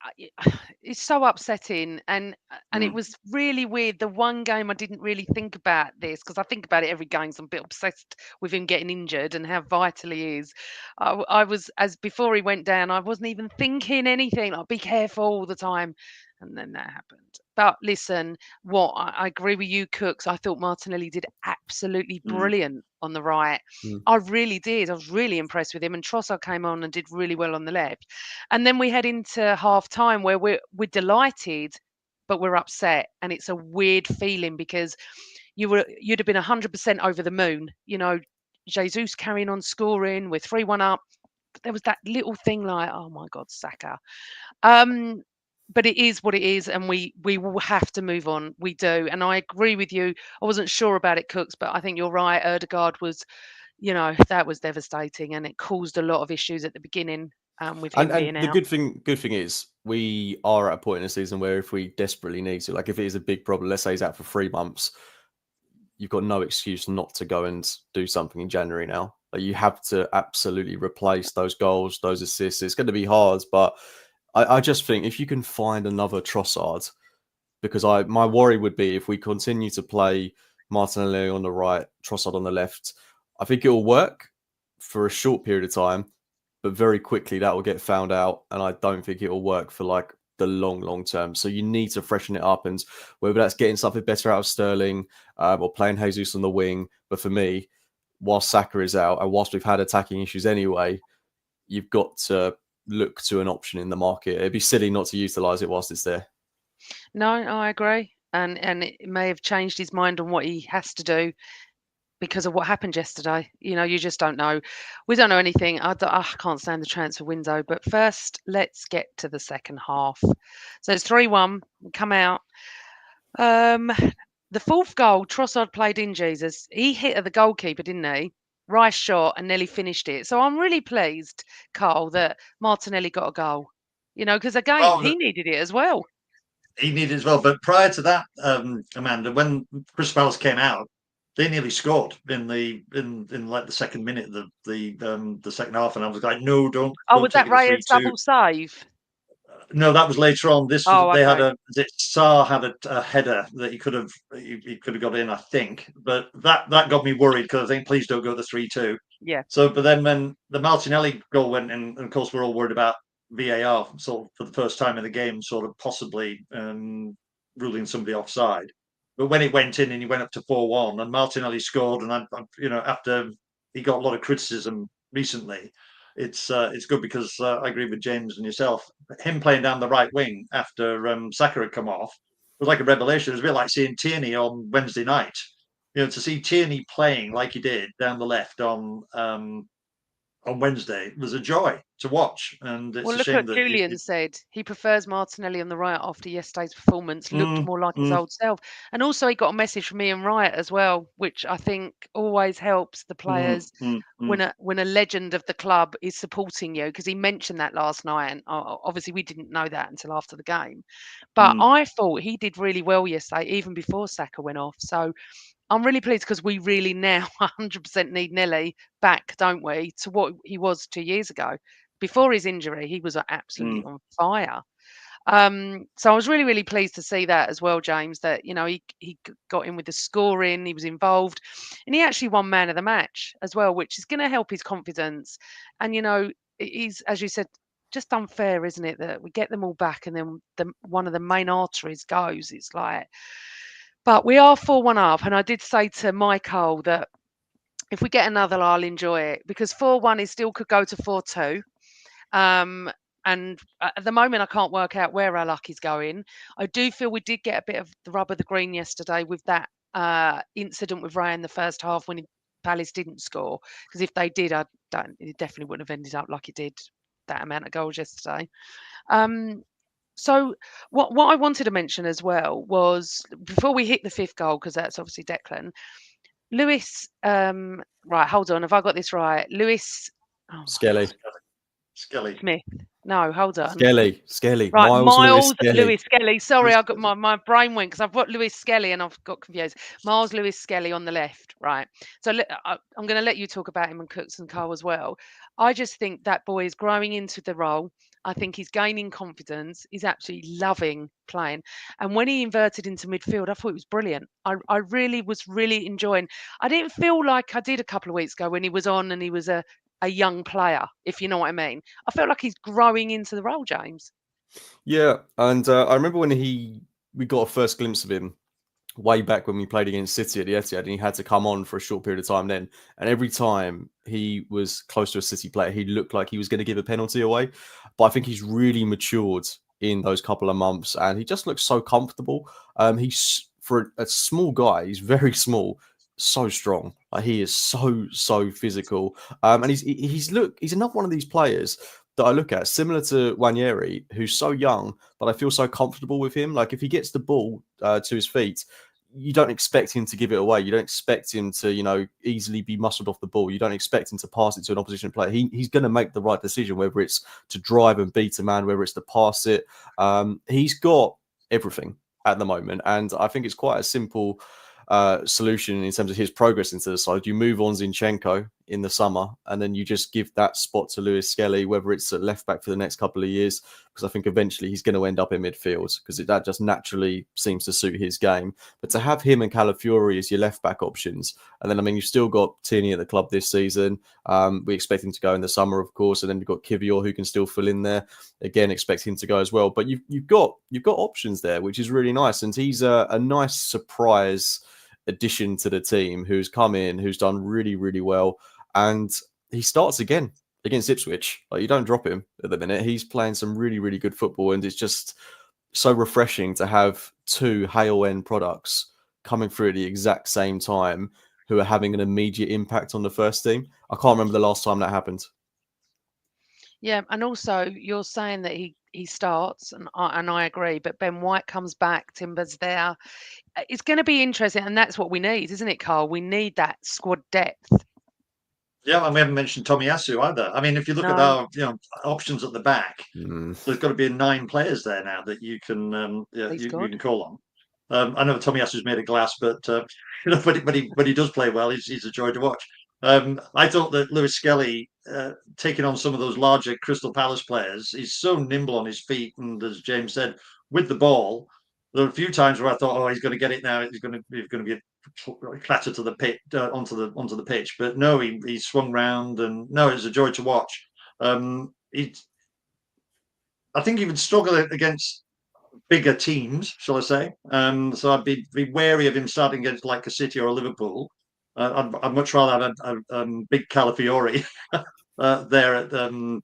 it's so upsetting, and it was really weird. The one game I didn't really think about this, because I think about it every game, so I'm a bit obsessed with him getting injured and how vital he is. I was, as before he went down, I wasn't even thinking anything. Like, be careful all the time, and then that happened. But listen, I agree with you, Cooks. I thought Martinelli did absolutely brilliant on the right. I really did. I was really impressed with him, and Trossard came on and did really well on the left. And then we head into half time where we're delighted, but we're upset, and it's a weird feeling because you'd have been 100% over the moon. You know, Jesus carrying on scoring. We're 3-1 up. But there was that little thing like, oh my God, Saka. But it is what it is, and we will have to move on. We do, and I agree with you. I wasn't sure about it, Cooks, but I think you're right. Erdegaard was, that was devastating, and it caused a lot of issues at the beginning with him being the out. good thing is we are at a point in the season where if we desperately need to, like if it is a big problem, let's say he's out for 3 months, you've got no excuse not to go and do something in January now. Like, you have to absolutely replace those goals, those assists. It's going to be hard, but I just think if you can find another Trossard, because my worry would be if we continue to play Martinelli on the right, Trossard on the left, I think it will work for a short period of time, but very quickly that will get found out, and I don't think it will work for like the long term. So you need to freshen it up, and whether that's getting something better out of Sterling or playing Jesus on the wing. But for me, whilst Saka is out, and whilst we've had attacking issues anyway, you've got to look to an option in the market. It'd be silly not to utilise it whilst it's there. No, I agree. And it may have changed his mind on what he has to do because of what happened yesterday. You just don't know. We don't know anything. I can't stand the transfer window. But first, let's get to the second half. So it's 3-1. We come out. The fourth goal, Trossard played in, Jesus. He hit at the goalkeeper, didn't he? Rice shot and nearly finished it. So I'm really pleased, Carl, that Martinelli got a goal. Because again, he needed it as well. He needed it as well. But prior to that, Amanda, when Crystal Palace came out, they nearly scored in like the second minute of the second half, and I was like, no, don't. Oh, was that Ray's double save? No, that was later on. This was, they had Sarr had a header that he could have got in, I think. But that got me worried because I think, please don't go to 3-2. Yeah. So, but then when the Martinelli goal went in, and of course we're all worried about VAR sort of for the first time in the game, sort of possibly ruling somebody offside. But when it went in and he went up to 4-1 and Martinelli scored, and after he got a lot of criticism recently, it's good because I agree with James and yourself. Him playing down the right wing after Saka had come off was like a revelation. It was a bit like seeing Tierney on Wednesday night. To see Tierney playing like he did down the left on Wednesday was a joy to watch. And it's a shame look what that Julian said. He prefers Martinelli on the right after yesterday's performance. Looked more like his old self. And also he got a message from Ian Wright as well, which I think always helps the players when a legend of the club is supporting you, because he mentioned that last night. And obviously we didn't know that until after the game. But I thought he did really well yesterday, even before Saka went off. So I'm really pleased because we really now 100% need Nelly back, don't we, to what he was 2 years ago. Before his injury, he was absolutely on fire. So I was really, really pleased to see that as well, James, that, he got in with the scoring, he was involved, and he actually won man of the match as well, which is going to help his confidence. And, he's, as you said, just unfair, isn't it, that we get them all back and then one of the main arteries goes. It's like, But we are 4-1 up, and I did say to Michael that if we get another, I'll enjoy it, because 4-1 is still could go to 4-2. And at the moment, I can't work out where our luck is going. I do feel we did get a bit of the rub of the green yesterday with that incident with Ray in the first half when Palace didn't score. Because if they did, it definitely wouldn't have ended up like it did, that amount of goals yesterday. So what I wanted to mention as well was, before we hit the fifth goal, because that's obviously Declan, Lewis. Right, hold on. Have I got this right? Lewis. Oh my Skelly. Skelly. Smith. No, hold on. Skelly. Right, Miles Lewis Skelly. Sorry, I got Skelly. my brain went because I've got Lewis Skelly and I've got confused. Miles Lewis Skelly on the left, right. So I'm going to let you talk about him and Cooks and Carl as well. I just think that boy is growing into the role. I think he's gaining confidence. He's absolutely loving playing. And when he inverted into midfield, I thought it was brilliant. I really was really enjoying. I didn't feel like I did a couple of weeks ago when he was on and he was a young player, if you know what I mean. I felt like he's growing into the role, James. Yeah, and I remember when we got a first glimpse of him way back when we played against City at the Etihad, and he had to come on for a short period of time then. And every time he was close to a City player, he looked like he was going to give a penalty away. But I think he's really matured in those couple of months, and he just looks so comfortable. He's, for a small guy, he's very small, so strong. He is so physical. And he's another one of these players that I look at, similar to Wanyeri, who's so young, but I feel so comfortable with him. Like if he gets the ball to his feet, you don't expect him to give it away. You don't expect him to, easily be muscled off the ball. You don't expect him to pass it to an opposition player. He's going to make the right decision, whether it's to drive and beat a man, whether it's to pass it. He's got everything at the moment, and I think it's quite a simple solution in terms of his progress into the side. You move on Zinchenko in the summer, and then you just give that spot to Lewis Skelly, whether it's at left back for the next couple of years, because I think eventually he's going to end up in midfield, because that just naturally seems to suit his game. But to have him and Calafiori as your left back options, and then you've still got Tierney at the club this season. We expect him to go in the summer, of course, and then you've got Kivior who can still fill in there. Again, expect him to go as well. But you've got options there, which is really nice, and he's a nice surprise addition to the team, who's come in, who's done really, really well. And he starts again against Ipswich. You don't drop him at the minute. He's playing some really, really good football, and it's just so refreshing to have two Hale-end products coming through at the exact same time who are having an immediate impact on the first team. I can't remember the last time that happened. Yeah, and also you're saying that he starts, and I agree. But Ben White comes back, Timber's there. It's going to be interesting, and that's what we need, isn't it, Carl? We need that squad depth. Yeah, and we haven't mentioned Tomiyasu either. I mean, if you look at our options at the back, there's got to be 9 players there now that you can you can call on. I know Tomiyasu's made of glass, but when he does play well, he's a joy to watch. I thought that Lewis Skelly, taking on some of those larger Crystal Palace players, he's so nimble on his feet, and as James said, with the ball, there were a few times where I thought, oh, he's going to get it now. He's going to be clatter to the pit onto the pitch, but no, he swung round, and no, it was a joy to watch. I think he would struggle against bigger teams, shall I say? So I'd be wary of him starting against like a City or a Liverpool. I'd much rather have a big Calafiori there at on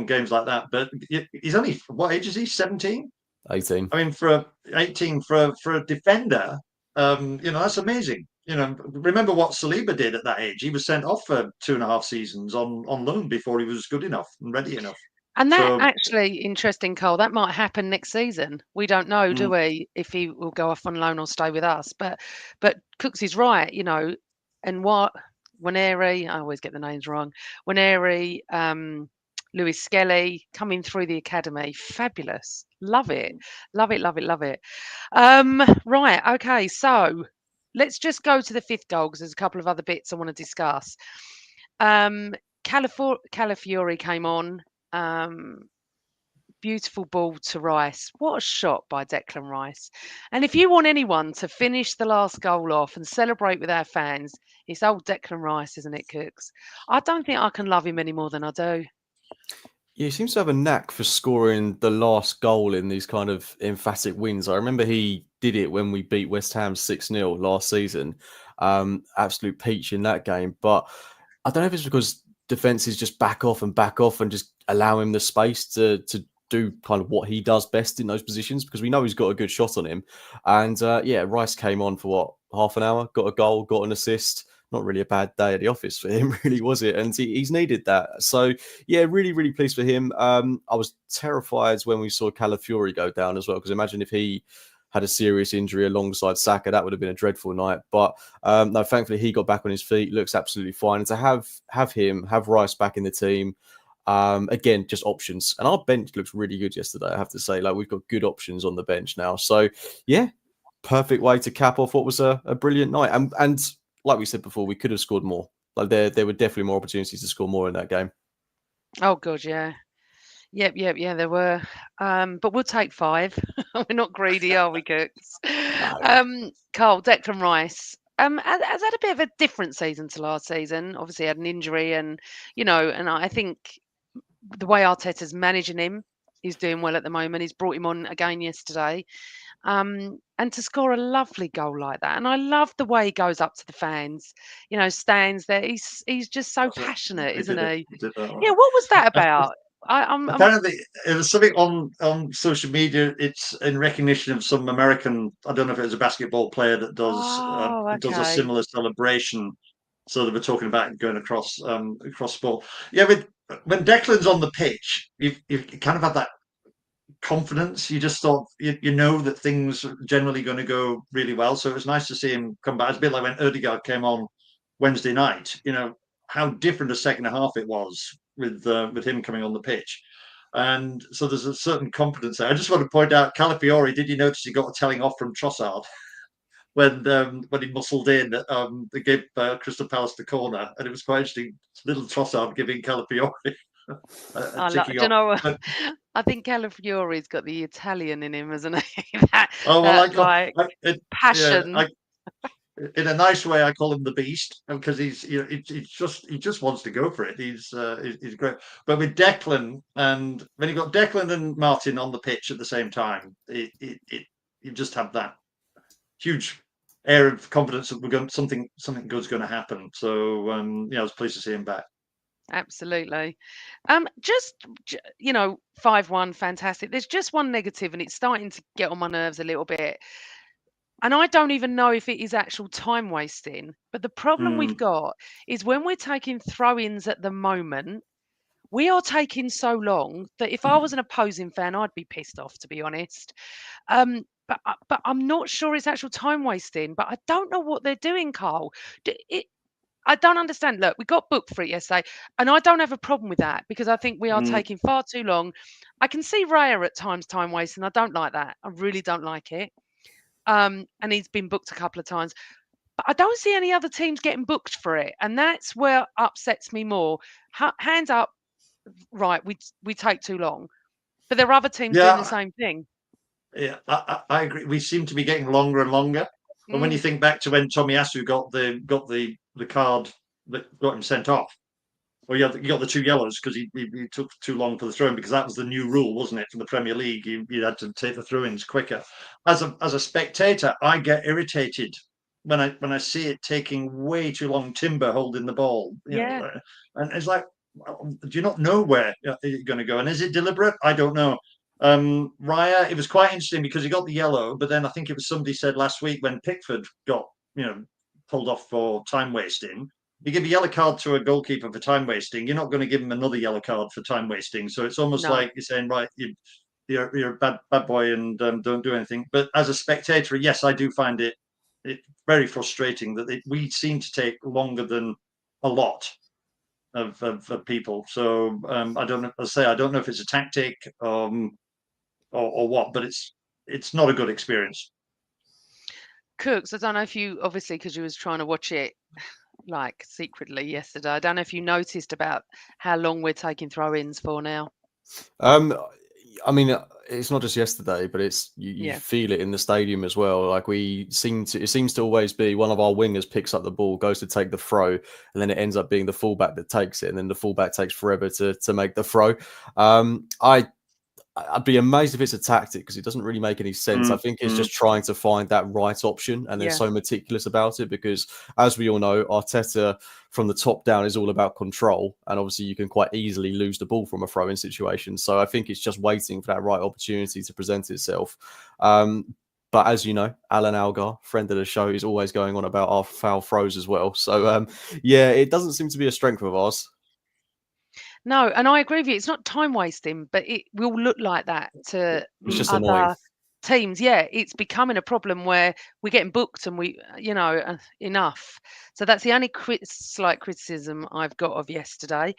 games like that. But he's only, what age is he? 17? 18. I mean, for 18 for a defender, that's amazing. Remember what Saliba did at that age? He was sent off for 2.5 seasons on loan before he was good enough and ready enough. And that actually interesting, Carl. That might happen next season. We don't know, do we? If he will go off on loan or stay with us. But Cooks is right, and what Waneri, I always get the names wrong. Waneri, Lewis Skelly coming through the academy, fabulous. Love it, love it, love it, love it. Right, okay, so let's just go to the fifth goal because there's a couple of other bits I want to discuss. Calafiori came on. Beautiful ball to Rice. What a shot by Declan Rice. And if you want anyone to finish the last goal off and celebrate with our fans, it's old Declan Rice, isn't it, Cooks? I don't think I can love him any more than I do. Yeah, he seems to have a knack for scoring the last goal in these kind of emphatic wins. I remember he did it when we beat West Ham 6-0 last season. Absolute peach in that game. But I don't know if it's because defenses just back off and just allow him the space to do kind of what he does best in those positions, because we know he's got a good shot on him. And yeah, Rice came on for what, half an hour, got a goal, got an assist. Not really a bad day at the office for him, really, was it? And he's needed that. So yeah, really, really pleased for him. I was terrified when we saw Calafiori go down as well, because imagine if he had a serious injury alongside Saka, that would have been a dreadful night. But no, thankfully he got back on his feet, looks absolutely fine. And to have him, have Rice back in the team, again, just options. And our bench looks really good yesterday, I have to say. Like, we've got good options on the bench now. So yeah, perfect way to cap off what was a brilliant night. And like we said before, we could have scored more. Like, there were definitely more opportunities to score more in that game. Oh god, yeah. Yep, yeah, there were. But we'll take 5. We're not greedy, are we, Cooks? No. Carl, Declan Rice. Has had a bit of a different season to last season. Obviously, had an injury, and and I think the way Arteta's managing him, he's doing well at the moment. He's brought him on again yesterday. And to score a lovely goal like that, and I love the way he goes up to the fans, stands there. He's just so passionate, isn't he? Yeah, what was that about? I'm Apparently, it was something on social media. It's in recognition of some American. I don't know if it was a basketball player that Oh, does a okay. similar celebration. So they were talking about going across sport. Yeah, when Declan's on the pitch, you kind of have that confidence. You just thought you know that things are generally going to go really well. So it was nice to see him come back. It's a bit like when Odegaard came on Wednesday night. You know how different a second half it was with him coming on the pitch. And so there's a certain confidence there. I just want to point out, Calafiori, did you notice he got a telling off from Trossard when he muscled in? They gave Crystal Palace the corner, and it was quite interesting. Little Trossard giving Calafiori a Do ticking you off. know what? But, I think Calafiori's got the Italian in him, hasn't he? that oh well, that like yeah, passion. in a nice way, I call him the Beast, because he just wants to go for it. He's great. But with Declan, and when you got Declan and Martin on the pitch at the same time, you just have that huge air of confidence that we're going something good's going to happen. So yeah, I was pleased to see him back. Absolutely. Just 5-1, fantastic. There's just one negative, and it's starting to get on my nerves a little bit. And I don't even know if it is actual time wasting. But the problem we've Mm, got is when we're taking throw-ins at the moment, we are taking so long that if I was an opposing fan, I'd be pissed off, to be honest. But I'm not sure it's actual time wasting. But I don't know what they're doing, Carl. I don't understand. Look, we got booked for it yesterday, and I don't have a problem with that because I think we are mm. taking far too long. I can see Raya at times time wasting. I don't like that. I really don't like it. And he's been booked a couple of times, but I don't see any other teams getting booked for it, and that's where upsets me more. Hands up, right? We take too long, but there are other teams doing the Yeah, same thing. yeah, I agree. We seem to be getting longer and longer. And when you Mm, think back to when Tomiyasu got the card that got him sent off, well, you got the 2 yellows because he took too long for the throw-in, because that was the new rule, wasn't it, from the Premier League? You had to take the throw-ins quicker. As a spectator, I get irritated when I see it taking way too long. Timber holding the ball, yeah. and it's like, do you not know where you're going to go? And is it deliberate? I don't know. Raya, it was quite interesting because he got the yellow, but then I think it was somebody said last week when Pickford got pulled off for time wasting. You give a yellow card to a goalkeeper for time wasting, you're not going to give him another yellow card for time wasting. So it's almost No. like you're saying, right, you're a bad boy and don't do anything. But as a spectator, yes, I do find it very frustrating that we seem to take longer than a lot of people. So I don't know. As I say, I don't know if it's a tactic or what, but it's not a good experience. Cooks, I don't know if you, obviously, because you was trying to watch it like secretly yesterday. I don't know if you noticed about how long we're taking throw-ins for now. Um, I mean, it's not just yesterday, but it's you Yeah. feel it in the stadium as well. Like it seems to always be one of our wingers picks up the ball, goes to take the throw, and then it ends up being the fullback that takes it, and then the fullback takes forever to make the throw. I'd be amazed if it's a tactic because it doesn't really make any sense. I think it's just trying to find that right option, and they're Yeah. so meticulous about it because, as we all know, Arteta from the top down is all about control, and obviously you can quite easily lose the ball from a throw-in situation. So I think it's just waiting for that right opportunity to present itself. But as you know, Alan Algar, friend of the show, is always going on about our foul throws as well. So yeah, it doesn't seem to be a strength of ours. No, and I agree with you. It's not time wasting, but it will look like that to It's the just annoying. other teams. Yeah, it's becoming a problem where we're getting booked and enough. So that's the only slight criticism I've got of yesterday.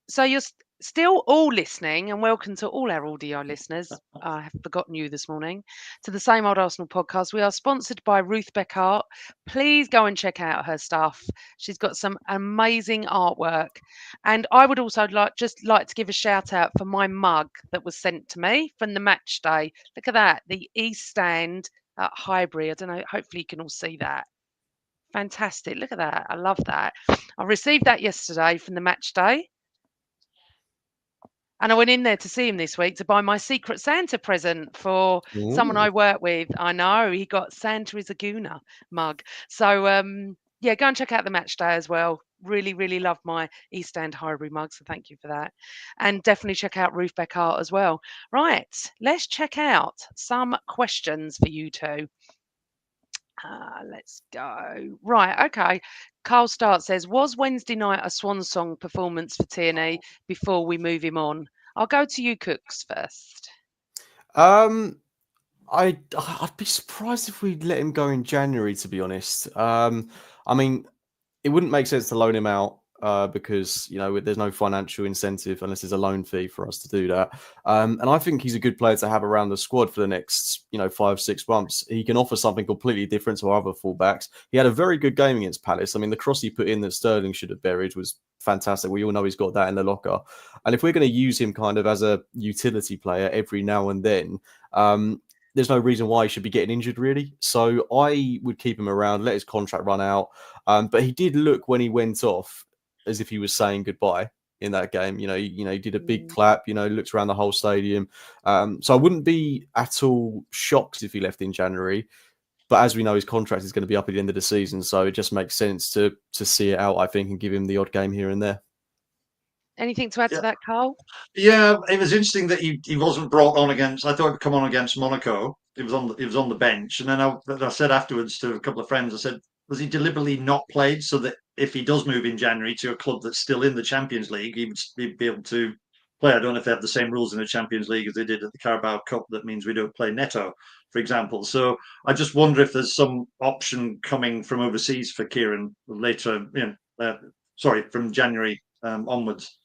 So you're still all listening, and welcome to all our audio listeners. I have forgotten you this morning to the Same Old Arsenal podcast. We are sponsored by Ruth Beckart. Please go and check out her stuff. She's got some amazing artwork. And I would also like to give a shout out for my mug that was sent to me from the match day. Look at that, the East Stand at Highbury. I don't know, hopefully you can all see that. Fantastic. Look at that. I love that. I received that yesterday from the match day. And I went in there to see him this week to buy my Secret Santa present for someone I work with. I know he got Santa is a Gooner mug. So yeah, go and check out the match day as well. Really, really love my East End Highbury mug. So thank you for that. And definitely check out Ruth Beckart as well. Right, let's check out some questions for you two. Let's go. Right, okay. Carl Start says, was Wednesday night a swan song performance for Tierney before we move him on? I'll go to you, Cooks, first. I'd be surprised if we let him go in January, to be honest. I mean, it wouldn't make sense to loan him out because there's no financial incentive unless there's a loan fee for us to do that. And I think he's a good player to have around the squad for the next 5-6 months. He can offer something completely different to our other fullbacks. He had a very good game against Palace. I mean, the cross he put in that Sterling should have buried was fantastic. We all know he's got that in the locker. And if we're going to use him kind of as a utility player every now and then, there's no reason why he should be getting injured, really. So I would keep him around, let his contract run out. But he did look when he went off as if he was saying goodbye in that game. He did a big clap. Looked around the whole stadium. So I wouldn't be at all shocked if he left in January. But as we know, his contract is going to be up at the end of the season, so it just makes sense to see it out, I think, and give him the odd game here and there. Anything to add to that, Carl? Yeah, it was interesting that he wasn't brought on against. I thought he'd come on against Monaco. He was on the bench, and then I said afterwards to a couple of friends, I said, was he deliberately not played so that if he does move in January to a club that's still in the Champions League, he'd be able to play? I don't know if they have the same rules in the Champions League as they did at the Carabao Cup. That means we don't play Neto, for example. So I just wonder if there's some option coming from overseas for Kieran later. From January onwards.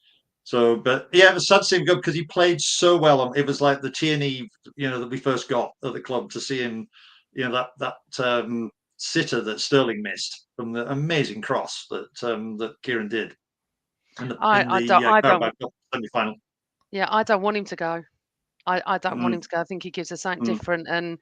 So, but yeah, it was sad to see him go because he played so well. It was like the Tierney, that we first got at the club to see him, that sitter that Sterling missed from the amazing cross that Kieran did in the Carabao Cup semi-final. Yeah, I don't want him to go. I don't want him to go. I think he gives us something different. And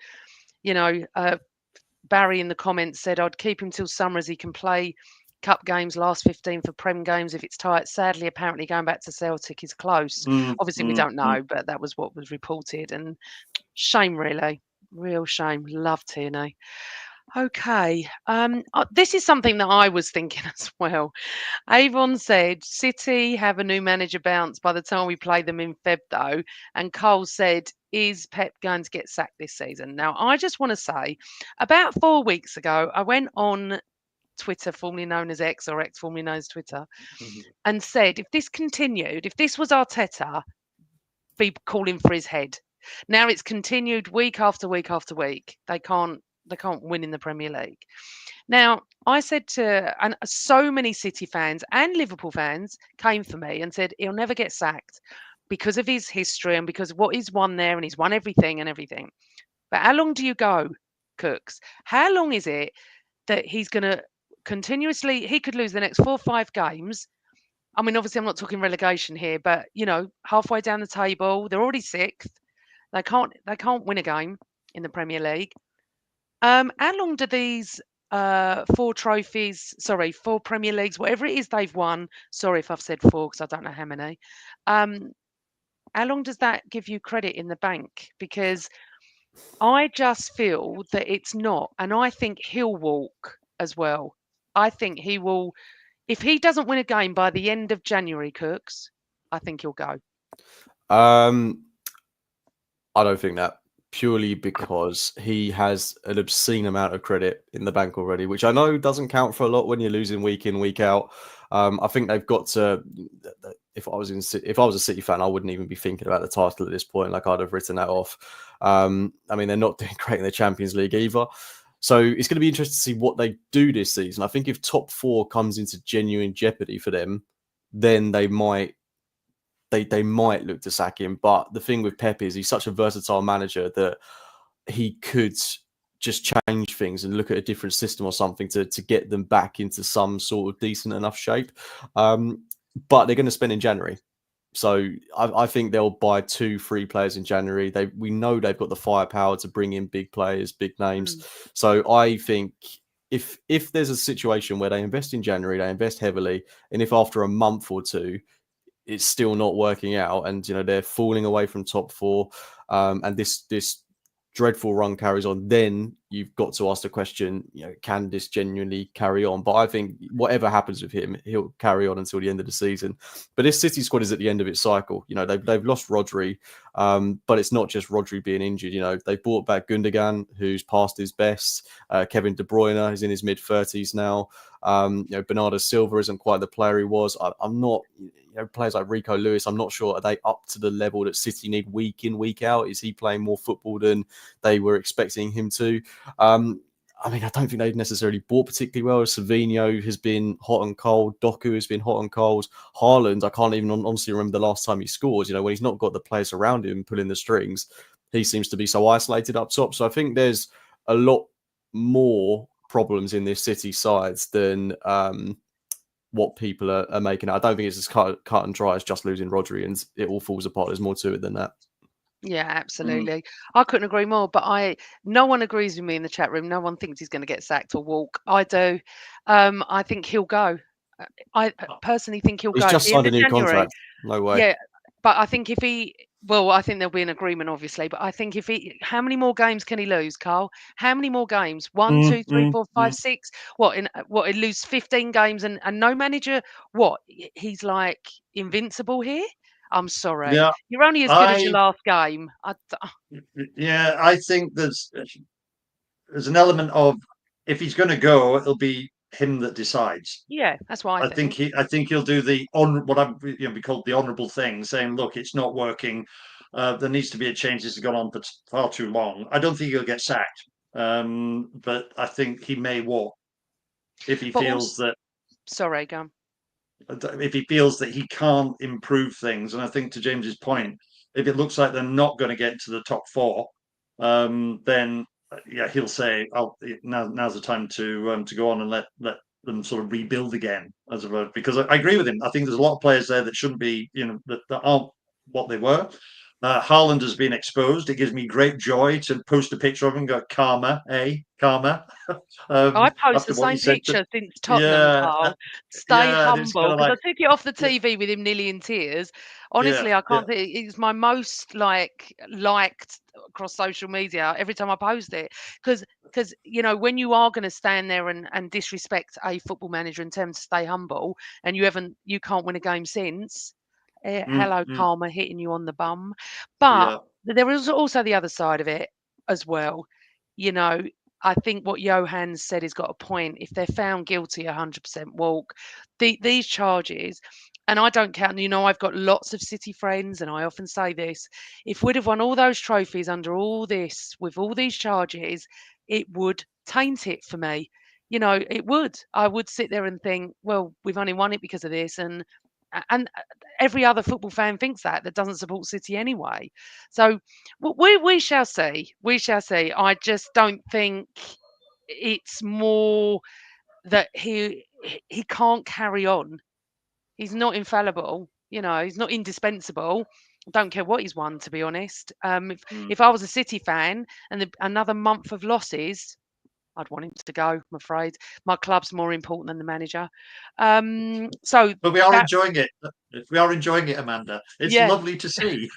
Barry in the comments said I'd keep him till summer as he can play cup games, last 15 for Prem games if it's tight. Sadly, apparently going back to Celtic is close. Obviously, we don't know, but that was what was reported. And shame, really. Real shame. Love Tierney. Okay. This is something that I was thinking as well. Avon said City have a new manager bounce by the time we play them in Feb, though. And Cole said, is Pep going to get sacked this season? Now, I just want to say, about 4 weeks ago, I went on Twitter, formerly known as X, or X, formerly known as Twitter, and said, if this continued, if this was Arteta, be calling for his head. Now it's continued week after week after week. They can't win in the Premier League. Now, I said and so many City fans and Liverpool fans came for me and said he'll never get sacked because of his history and because of what he's won there, and he's won everything and everything. But how long do you go, Cooks? How long is it that he's going to continuously, he could lose the next 4 or 5 games I mean, obviously, I'm not talking relegation here, but halfway down the table, they're already sixth. They can't win a game in the Premier League. How long do these four Premier Leagues, whatever it is they've won? Sorry if I've said four because I don't know how many. How long does that give you credit in the bank? Because I just feel that it's not, and I think he'll walk as well. I think he will. If he doesn't win a game by the end of January, Cooks, I think he'll go. I don't think that, purely because he has an obscene amount of credit in the bank already, which I know doesn't count for a lot when you're losing week in, week out. I think they've got to. If I was a City fan, I wouldn't even be thinking about the title at this point. Like, I'd have written that off. I mean, they're not doing great in the Champions League either. So it's going to be interesting to see what they do this season. I think if top four comes into genuine jeopardy for them, then they might look to sack him. But the thing with Pep is he's such a versatile manager that he could just change things and look at a different system or something to get them back into some sort of decent enough shape. But they're going to spend in January. So I think they'll buy 2-3 players in January. We know they've got the firepower to bring in big players, big names. So I think if there's a situation where they invest in January, they invest heavily, and if after a month or two it's still not working out, and they're falling away from top four, and this dreadful run carries on, then you've got to ask the question, can this genuinely carry on? But I think whatever happens with him, he'll carry on until the end of the season. But this City squad is at the end of its cycle. They've lost Rodri, but it's not just Rodri being injured. They brought back Gundogan, who's past his best. Kevin De Bruyne is in his mid-30s now. Bernardo Silva isn't quite the player he was. I'm not. Players like Rico Lewis, I'm not sure, are they up to the level that City need week in, week out? Is he playing more football than they were expecting him to? I mean, I don't think they've necessarily bought particularly well. Savinho has been hot and cold. Doku has been hot and cold. Haaland, I can't even honestly remember the last time he scores. When he's not got the players around him pulling the strings, he seems to be so isolated up top. So I think there's a lot more problems in this City side than what people are making. I don't think it's as cut and dry as just losing Rodri and it all falls apart. There's more to it than that. Yeah, absolutely. I couldn't agree more, but no one agrees with me in the chat room. No one thinks he's going to get sacked or walk. I do. I think he'll go. I personally think he'll go. He's just signed a new January. Contract. No way. Yeah, but I think I think there'll be an agreement, obviously. But I think how many more games can he lose, Carl? How many more games? 1, 2, 3, 4, 5, 6. He lose 15 games and no manager? What? He's like invincible here? I'm sorry. Yeah, You're only as good as your last game. Yeah, I think there's an element of, if he's going to go, it'll be him that decides. Yeah, that's why I think he'll do what we call the honourable thing, saying, "Look, it's not working. There needs to be a change. This has gone on for far too long." I don't think he'll get sacked, but I think he may walk if he feels that. Sorry, go on. If he feels that he can't improve things, and I think to James's point, if it looks like they're not going to get to the top four, then he'll say, now's the time to go on and let them sort of rebuild again, because I agree with him. I think there's a lot of players there that shouldn't be, that aren't what they were. Haaland has been exposed. It gives me great joy to post a picture of him and go, karma, karma. I post the same picture since Tottenham, Carl. Stay humble, because I took it off the TV with him nearly in tears. Honestly, I can't think. It's my most liked across social media every time I post it, because when you are going to stand there and disrespect a football manager and tell him to stay humble, and you can't win a game since. Hello, karma hitting you on the bum. But there is also the other side of it as well. I think what Johan said has got a point. If they're found guilty, 100% walk. These charges, and I don't count, I've got lots of City friends, and I often say this: if we'd have won all those trophies under all this, with all these charges, it would taint it for me. It would. I would sit there and think, well, we've only won it because of this, and every other football fan thinks that doesn't support City anyway. So we shall see. We shall see. I just don't think it's more that he can't carry on. He's not infallible. He's not indispensable. Don't care what he's won, to be honest. If I was a City fan and another month of losses, I'd want him to go. I'm afraid my club's more important than the manager. But we are enjoying it. We are enjoying it, Amanda. It's yeah. lovely to see.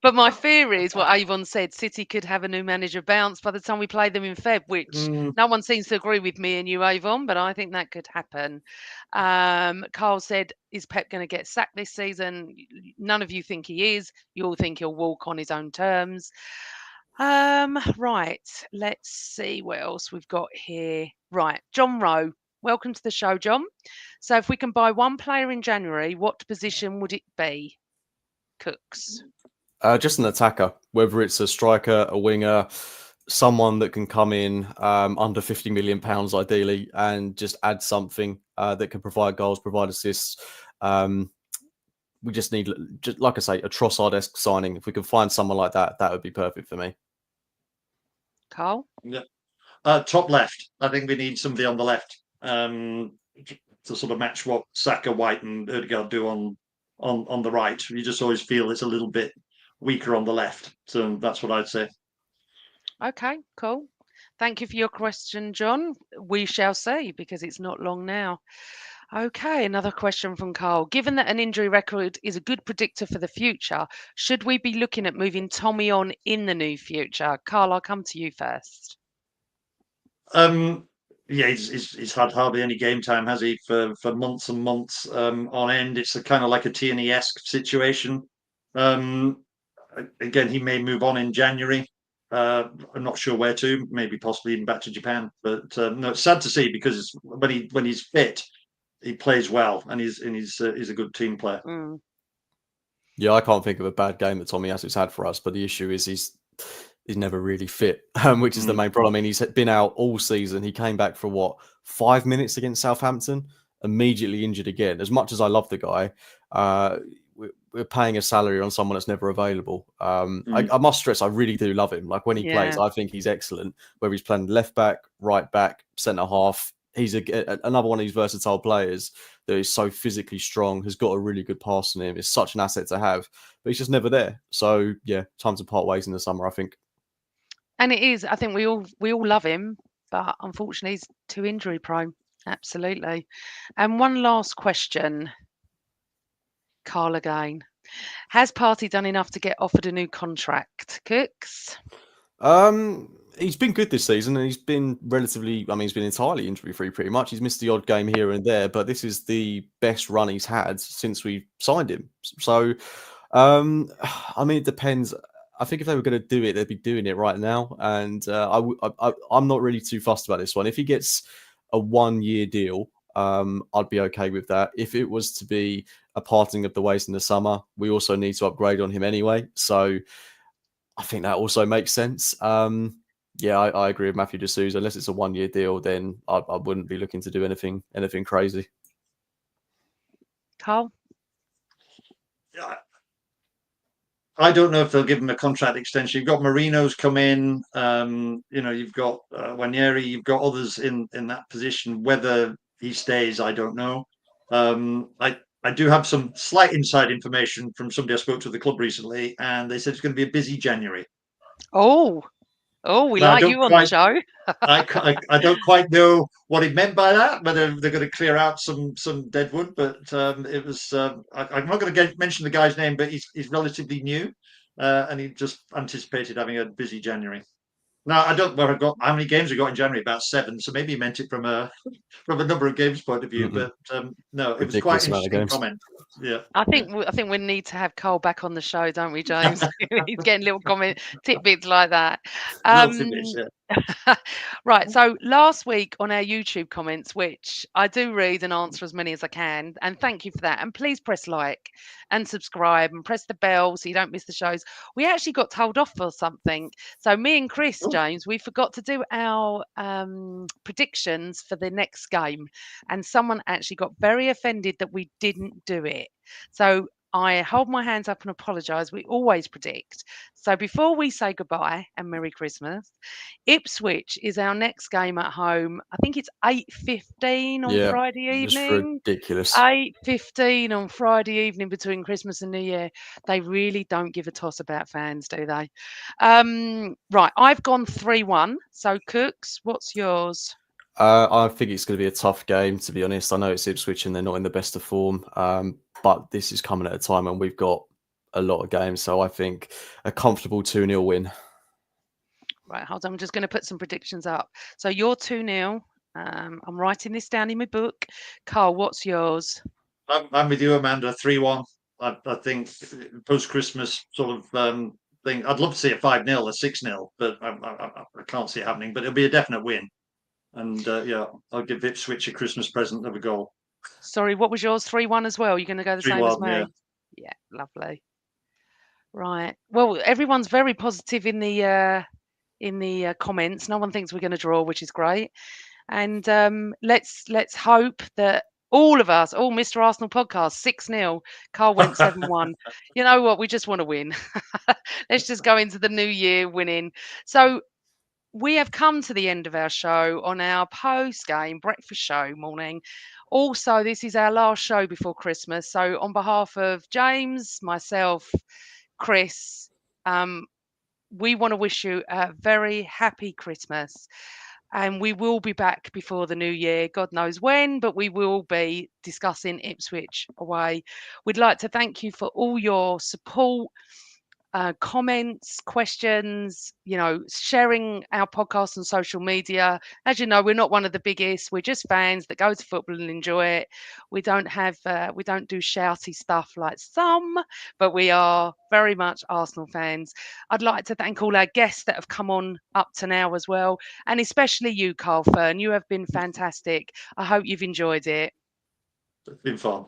But my fear is what Avon said. City could have a new manager bounce by the time we play them in Feb, which no one seems to agree with me and you, Avon. But I think that could happen. Carl said, "Is Pep going to get sacked this season?" None of you think he is. You all think he'll walk on his own terms. Right. Let's see what else we've got here. Right. John Rowe. Welcome to the show, John. So if we can buy one player in January, what position would it be? Cooks. Just an attacker, whether it's a striker, a winger, someone that can come in under £50 million ideally and just add something that can provide goals, provide assists. We just need, just like I say, a Trossard-esque signing. If we can find someone like that, that would be perfect for me. Carl? Yeah. Top left. I think we need somebody on the left to sort of match what Saka, White, and Odegaard do on the right. You just always feel it's a little bit weaker on the left. So that's what I'd say. Okay, cool. Thank you for your question, John. We shall see because it's not long now. Okay, another question from Carl. Given that an injury record is a good predictor for the future, should we be looking at moving Tommy on in the new future? Carl, I'll come to you first. Yeah, he's had hardly any game time, has he, for months and months on end. It's a kind of like a Tierney-esque situation. Again, he may move on in January. I'm not sure where to. Maybe possibly even back to Japan. But no, it's sad to see because when he's fit, he plays well and he's a good team player. Yeah, I can't think of a bad game that Tommy has had for us. But the issue is he's never really fit, which is the main problem. I mean, he's been out all season. He came back for 5 minutes against Southampton, immediately injured again. As much as I love the guy, we're paying a salary on someone that's never available. I must stress, I really do love him. Like when he plays, I think he's excellent. Whether he's playing left back, right back, centre half, he's another one of these versatile players that is so physically strong, has got a really good pass on him. It's such an asset to have, but he's just never there. So yeah, time to part ways in the summer, I think. And it is. I think we all love him, but unfortunately, he's too injury prone. Absolutely. And one last question, Carl again. Has Partey done enough to get offered a new contract? Cooks? He's been good this season, and he's been relatively. I mean, he's been entirely injury free, pretty much. He's missed the odd game here and there, but this is the best run he's had since we signed him. So, I mean, it depends. I think if they were going to do it, they'd be doing it right now. And I'm not really too fussed about this one. If he gets a 1-year deal, I'd be okay with that. If it was to be a parting of the ways in the summer, we also need to upgrade on him anyway. So I think that also makes sense. Yeah, I agree with Matthew D'Souza. Unless it's a 1-year deal, then I wouldn't be looking to do anything crazy. Carl? I don't know if they'll give him a contract extension. You've got Marino's come in. You've got Wanyeri. You've got others in that position. Whether he stays, I don't know. I do have some slight inside information from somebody I spoke to at the club recently, and they said it's going to be a busy January. We like you on the show. I don't quite know what he meant by that, whether they're going to clear out some dead wood, but it was. I'm not going to mention the guy's name, but he's relatively new, and he just anticipated having a busy January. Now I don't know where I've got how many games we got in January, about 7. So maybe he meant it from a number of games point of view, but no, it was quite an interesting comment. Yeah, I think we need to have Cole back on the show, don't we, James? He's getting little tidbits like that. tidbits, yeah. Right. So last week on our YouTube comments, which I do read and answer as many as I can, and thank you for that. And please press like and subscribe and press the bell so you don't miss the shows. We actually got told off for something. So me and Chris, James, we forgot to do our predictions for the next game, and someone actually got very offended that we didn't do it. So I hold my hands up and apologise. We always predict. So before we say goodbye and Merry Christmas, Ipswich is our next game at home. I think it's 8:15 on Yeah, Friday just evening. ridiculous. 8:15 on Friday evening between Christmas and New Year. They really don't give a toss about fans, do they? Right, I've gone 3-1. So Cooks, what's yours? I think it's going to be a tough game, to be honest. I know it's Ipswich and they're not in the best of form, but this is coming at a time when we've got a lot of games. So I think a comfortable 2-0 win. Right, hold on. I'm just going to put some predictions up. So you're 2-0. I'm writing this down in my book. Carl, what's yours? I'm with you, Amanda. 3-1. I think post-Christmas sort of thing. I'd love to see a 5-0, a 6-0, but I can't see it happening. But it'll be a definite win. And yeah, I'll give Ipswich a Christmas present of a goal. Sorry, what was yours? 3-1 as well. You're going to go the same as 3-1, me? yeah. Yeah, lovely. Right. Well, everyone's very positive in the comments. No one thinks we're going to draw, which is great. And let's hope that all of us, all Mr. Arsenal podcast, 6-0. Carl went 7-1. You know what? We just want to win. Let's just go into the new year winning. So we have come to the end of our show on our post-game breakfast show morning. Also, this is our last show before Christmas. So on behalf of James, myself, Chris, we want to wish you a very happy Christmas. And we will be back before the new year. God knows when, but we will be discussing Ipswich away. We'd like to thank you for all your support, comments, questions, sharing our podcast on social media. As you know, we're not one of the biggest. We're just fans that go to football and enjoy it. We don't do shouty stuff like some, but we are very much Arsenal fans. I'd like to thank all our guests that have come on up to now as well, and especially you, Carl Fern. You have been fantastic. I hope you've enjoyed it. It's been fun.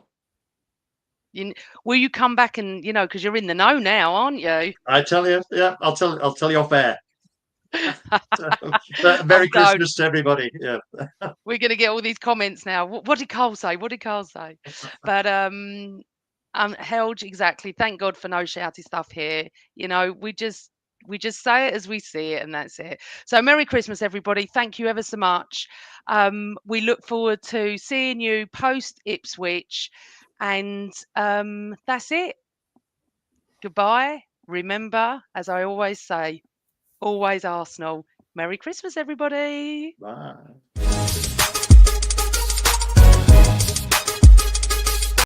Will you come back and because you're in the know now, aren't you? I tell you, yeah, I'll tell you off air. Merry Christmas to everybody. Yeah. We're going to get all these comments now. What did Carl say? What did Carl say? But Helge, exactly. Thank God for no shouty stuff here. We just say it as we see it, and that's it. So Merry Christmas, everybody. Thank you ever so much. We look forward to seeing you post Ipswich, and that's it. Goodbye. Remember, as I always say, always Arsenal. Merry Christmas, everybody. Bye.